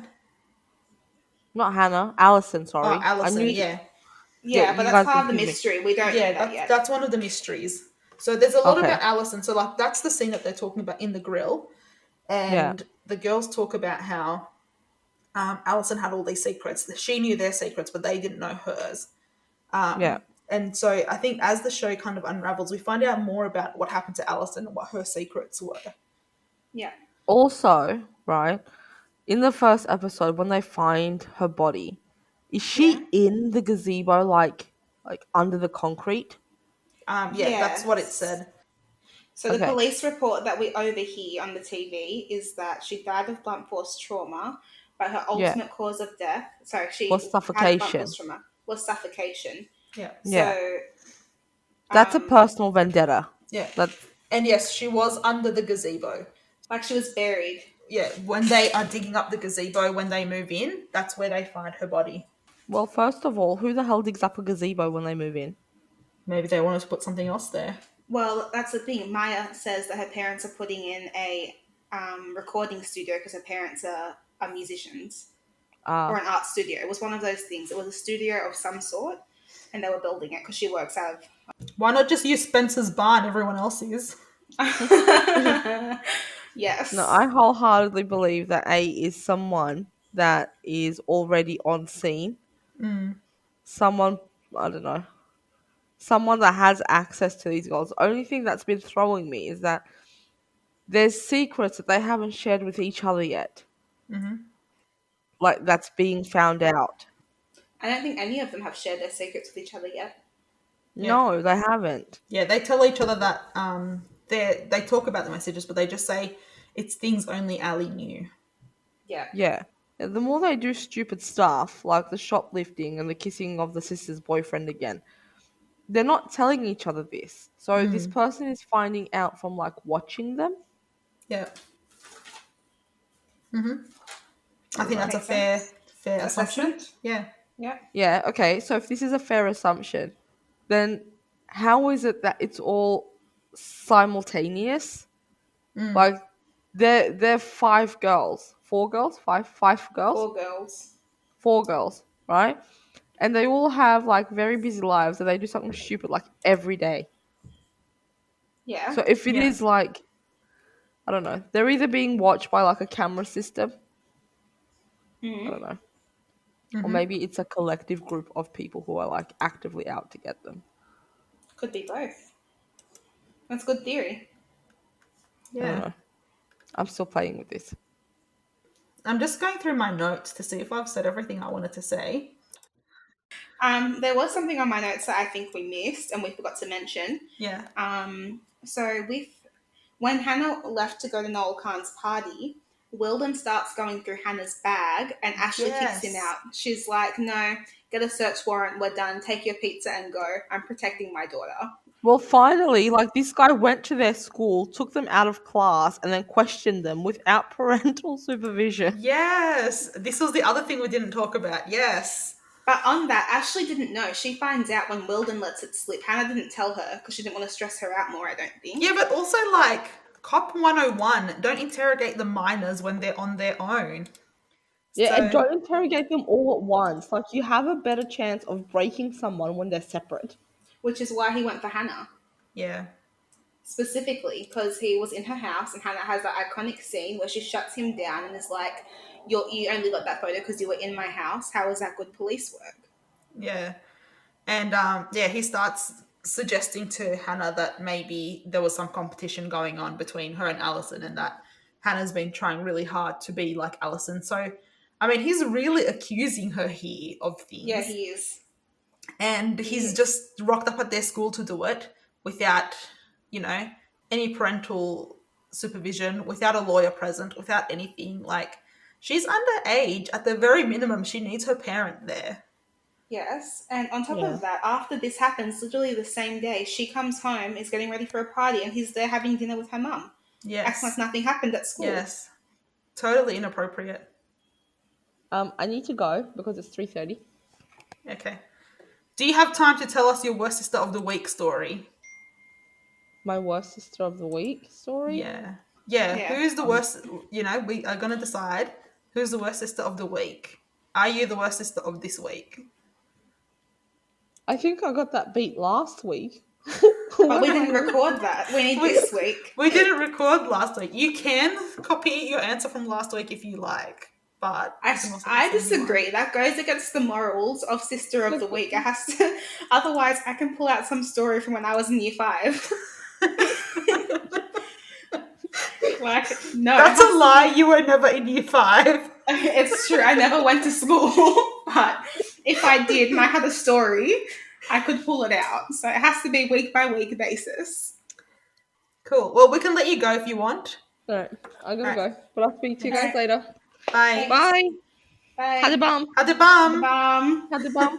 Not Hannah, Alison. Sorry, Oh, Alison, yeah. Yeah, but you that's guys part of the confused me. mystery. We don't know Yeah, that yet. that's one of the mysteries. So there's a lot Okay. about Alison. So like that's the scene that they're talking about in the grill, and the girls talk about how Alison had all these secrets. She knew their secrets, but they didn't know hers. Yeah. And so I think as the show kind of unravels, we find out more about what happened to Alison and what her secrets were. Yeah. Also, right, in the first episode when they find her body, is Yeah. she in the gazebo like under the concrete? Yeah, that's what it Yes. said. So the Okay. police report that we overhear on the TV is that she died of blunt force trauma, but her Yeah. ultimate cause of death, sorry, Was she had blunt force suffocation. trauma, was suffocation. Yeah. Yeah. So, That's a um, personal vendetta. Yeah. That And yes, she was under the gazebo. like she was buried. Yeah, when they are digging up the gazebo when they move in, that's where they find her body. well, first of all, who the hell digs up a gazebo when they move in? Maybe they wanted to put something else there. Well, that's the thing. Maya says that her parents are putting in a recording studio because her parents are musicians, or an art studio. It was one of those things. It was a studio of some sort, and they were building it because she works out of. Why not just use Spencer's barn? Everyone else is. Yes. No, I wholeheartedly believe that A is someone that is already on scene. Someone, I don't know, someone that has access to these girls. The only thing that's been throwing me is that there's secrets that they haven't shared with each other yet. Like, that's being found out. I don't think any of them have shared their secrets with each other yet. Yeah. No, they haven't. Yeah, they tell each other that they talk about the messages, but they just say it's things only Ali knew. Yeah. Yeah. And the more they do stupid stuff, like the shoplifting and the kissing of the sister's boyfriend again, they're not telling each other this. So this person is finding out from like watching them. Yeah. I think that's a Makes fair sense. assumption. Assessment? Yeah. Yeah. Yeah, okay. So if this is a fair assumption, then how is it that it's all simultaneous? Like they're five girls. Four girls? Five girls? 4 girls. Four girls, right? And they all have like very busy lives and they do something stupid like every day. Yeah. So if it Yeah. is like, I don't know, they're either being watched by like a camera system. I don't know. Or maybe it's a collective group of people who are like actively out to get them. Could be both. That's good theory. I don't Yeah. know. I'm still playing with this. I'm just going through my notes to see if I've said everything I wanted to say. There was something on my notes that I think we missed and we forgot to mention. Yeah. So when Hannah left to go to Noel Khan's party, Wilden starts going through Hannah's bag and Ashley kicks him Yes. out. She's like, "No, get a search warrant. We're done. Take your pizza and go. I'm protecting my daughter." Well, finally, like this guy went to their school, took them out of class, and then questioned them without parental supervision. Yes. This was the other thing we didn't talk about. Yes. But on that, Ashley didn't know. She finds out when Wilden lets it slip. Hannah didn't tell her because she didn't want to stress her out more, I don't think. Yeah, but also like Cop 101, don't interrogate the minors when they're on their own. Yeah, and So- don't interrogate them all at once. Like, you have a better chance of breaking someone when they're separate. Which is why he went for Hannah. Yeah. Specifically, because he was in her house and Hannah has that iconic scene where she shuts him down and is like, you only got that photo because you were in my house. How is that good police work? Yeah. And he starts suggesting to Hannah that maybe there was some competition going on between her and Alison and that Hannah's been trying really hard to be like Alison. So, I mean, he's really accusing her here of things. Yeah, he is. And he's just rocked up at their school to do it without, any parental supervision, without a lawyer present, without anything. Like, she's underage. At the very minimum, she needs her parent there. Yes, and on top Yeah. of that, after this happens, literally the same day, she comes home, is getting ready for a party, and he's there having dinner with her mum. Yes. Acting like nothing happened at school. Yes. Totally inappropriate. I need to go because it's 3:30. Okay. Do you have time to tell us your worst sister of the week story? My worst sister of the week story? Yeah. Yeah. Who's the worst? We are going to decide who's the worst sister of the week. Are you the worst sister of this week? I think I got that beat last week. But we didn't record that. We need this week. We didn't record last week. You can copy your answer from last week if you like, but I disagree. That goes against the morals of Sister of the Week. It has to. Otherwise, I can pull out some story from when I was in Year 5. Like, no. That's a lie. You were never in year 5. It's true. I never went to school, but if I did and I had a story, I could pull it out. So it has to be week by week basis. Cool. Well, we can let you go if you want. All right, I'm gonna Right. go, but I'll speak to you guys Okay. later. Bye. Bye. Bye. Had a bum. Hade The bum. bum. Had the bum.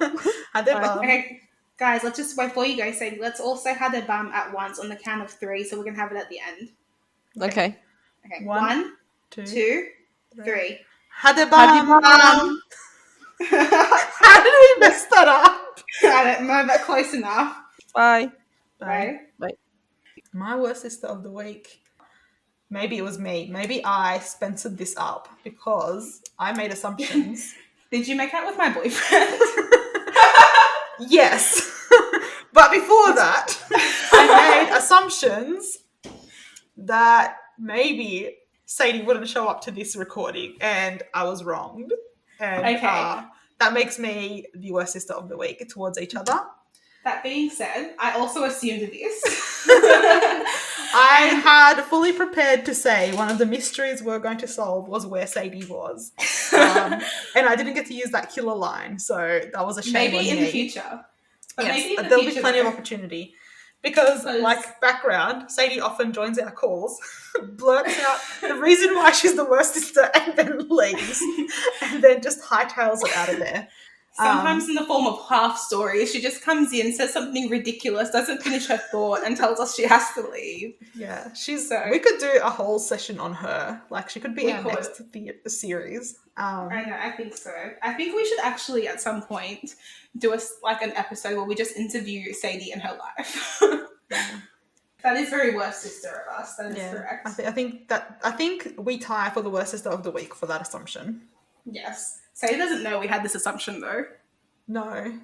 Hade Bye. bum. Okay, guys, let's just, before you go, say, let's also have a bum at once on the count of 3, so we're going to have it at the end. Okay. Okay, 1, 1, 2, 2, 3. Hade Had the bum. bum. How did we mess that up? I don't know, but close enough. Bye. Bye. Bye. My worst sister of the week. Maybe it was me. Maybe I sponsored this up because I made assumptions. Did you make out with my boyfriend? Yes. But before that, I made assumptions that maybe Sadie wouldn't show up to this recording, and I was wronged. And Okay. that makes me the worst sister of the week towards each other. That being said, I also assumed this. I had fully prepared to say one of the mysteries we're going to solve was where Sadie was. And I didn't get to use that killer line, so that was a shame Maybe on in me. the future. But Yes, maybe in the there'll future, be plenty of though. opportunity. Because, like, background, Sadie often joins our calls, blurts out the reason why she's the worst sister, and then leaves. And then just hightails it out of there. Sometimes in the form of half stories. She just comes in, says something ridiculous, doesn't finish her thought, and tells us she has to leave. Yeah, we could do a whole session on her. Like, she could be our next series. I know, I think so. I think we should actually, at some point, do an episode where we just interview Sadie and her life. That is very worst sister of us. That is correct. I think we tie for the worst sister of the week for that assumption. Yes. Sadie doesn't know we had this assumption, though. No.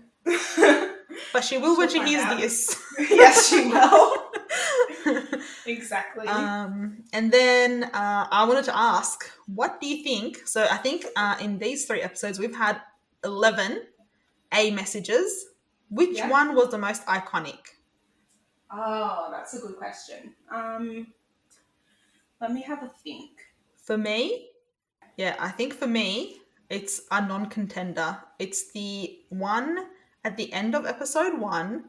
But she will when she hears this. Yes, she will. Exactly. And then I wanted to ask, what do you think? So I think in these 3 episodes, we've had 11 A messages. Which one was the most iconic? Oh, that's a good question. Let me have a think. For me, I think for me, it's a non-contender. It's the one at the end of episode 1,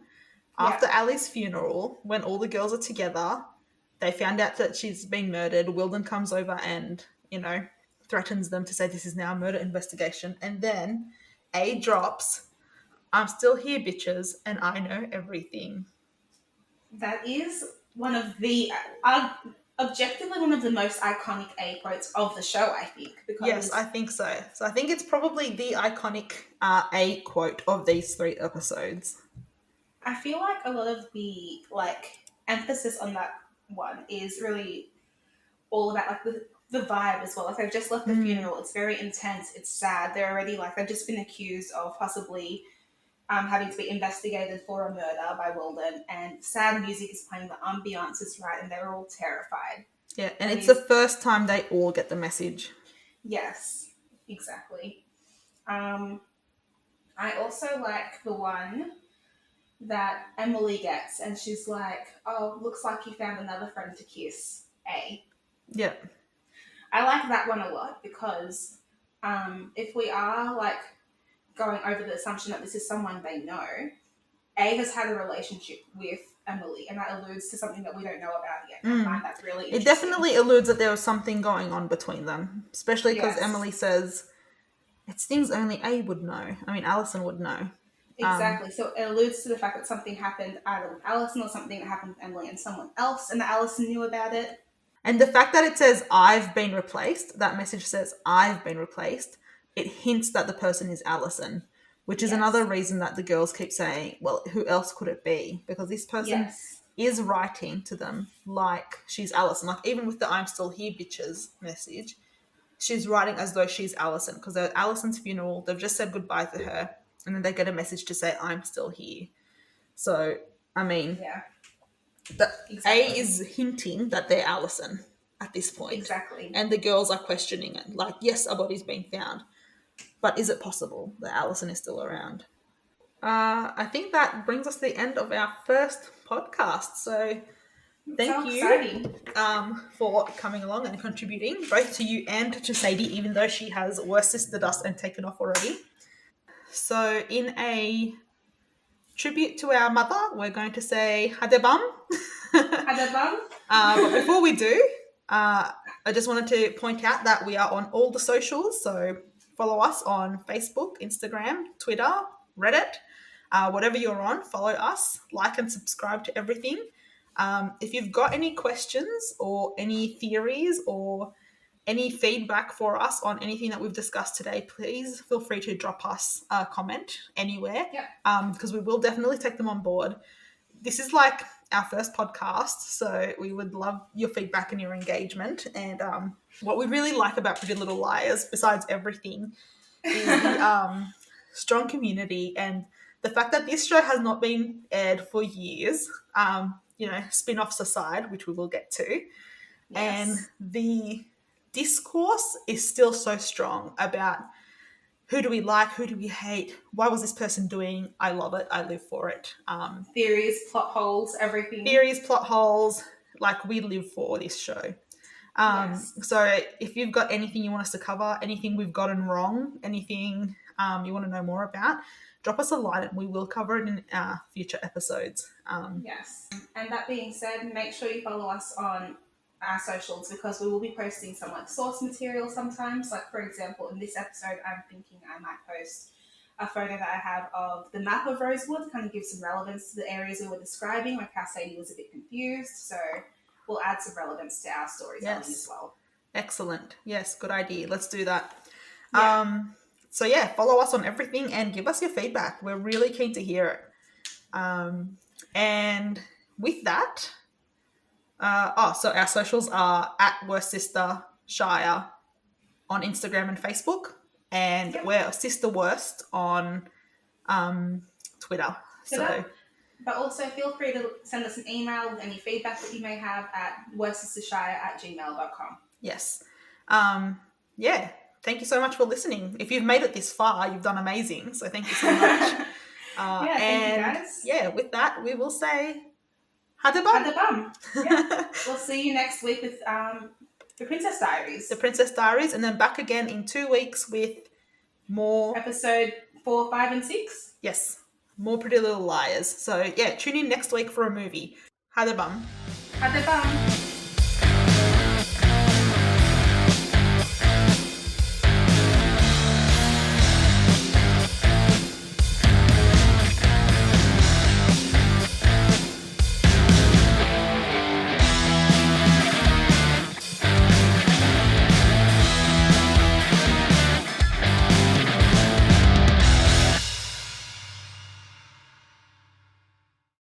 after Ali's funeral, when all the girls are together. They found out that she's been murdered. Wilden comes over and, threatens them to say this is now a murder investigation. And then A drops, "I'm still here, bitches, and I know everything." That is one of the, objectively one of the most iconic A quotes of the show, I think. Yes, I think so. So I think it's probably the iconic A quote of these 3 episodes. I feel like a lot of the, emphasis on that one is really all about, the vibe as well. Like, they've just left the funeral. It's very intense. It's sad. They're already, they've just been accused of possibly having to be investigated for a murder by Wilden, and sad music is playing, the ambiance is right, and they're all terrified. Yeah, and it's the first time they all get the message. Yes, exactly. I also like the one that Emily gets, and she's like, "Oh, looks like you found another friend to kiss, A." Yeah. I like that one a lot because if we are, going over the assumption that this is someone they know, A has had a relationship with Emily, and that alludes to something that we don't know about yet. I find that really interesting. It definitely alludes that there was something going on between them, especially because Emily says, it's things only A would know. I mean, Alison would know. Exactly. So it alludes to the fact that something happened either with Alison or something that happened with Emily and someone else, and that Alison knew about it. And the fact that it says, "I've been replaced," that message says, "I've been replaced," it hints that the person is Alison, which is another reason that the girls keep saying, well, who else could it be? Because this person is writing to them like she's Alison. Like, even with the "I'm still here, bitches" message, she's writing as though she's Alison, because they're at Alison's funeral. They've just said goodbye to her, and then they get a message to say, "I'm still here." So, I mean, A is hinting that they're Alison at this point. Exactly. And the girls are questioning it. Like, yes, a body's been found, but is it possible that Alison is still around? I think that brings us to the end of our first podcast. So Thank so you exciting. For coming along and contributing, both to you and to Sadie, even though she has worse sistered us and taken off already. So, in a tribute to our mother, we're going to say Hadebam. Hadabam. But before we do, I just wanted to point out that we are on all the socials. So follow us on Facebook, Instagram, Twitter, Reddit, whatever you're on, follow us, like and subscribe to everything. If you've got any questions or any theories or any feedback for us on anything that we've discussed today, please feel free to drop us a comment anywhere, because we will definitely take them on board. This is like our first podcast, so we would love your feedback and your engagement. And what we really like about Pretty Little Liars, besides everything, is the strong community and the fact that this show has not been aired for years, spin-offs aside, which we will get to. Yes. And the discourse is still so strong about who do we like, who do we hate, why was this person doing, I love it, I live for it. Theories, plot holes, everything. Theories, plot holes, like we live for this show. So if you've got anything you want us to cover, anything we've gotten wrong, anything you want to know more about, drop us a line and we will cover it in future episodes. Yes. And that being said, make sure you follow us on our socials, because we will be posting some like source material sometimes. Like, for example, in this episode, I'm thinking I might post a photo that I have of the map of Rosewood to kind of give some relevance to the areas we were describing, like how Sadie was a bit confused. So we'll add some relevance to our storytelling as well. Excellent. Yes, good idea. Let's do that. Yeah. So yeah, follow us on everything and give us your feedback. We're really keen to hear it. And with that, so our socials are at Worst Sister Shire on Instagram and Facebook, and we're Sister Worst on Twitter. So, but also feel free to send us an email with any feedback that you may have at worstsistershire@gmail.com. Yes. Yeah. Thank you so much for listening. If you've made it this far, you've done amazing. So thank you so much. Thank you guys. Yeah, with that, we will say Hadabum. Hadabum. Yeah. We'll see you next week with the Princess Diaries. The Princess Diaries, and then back again in 2 weeks with more... Episode 4, 5, and 6? Yes. More Pretty Little Liars. So, yeah, tune in next week for a movie. Hadabum. Hadabum.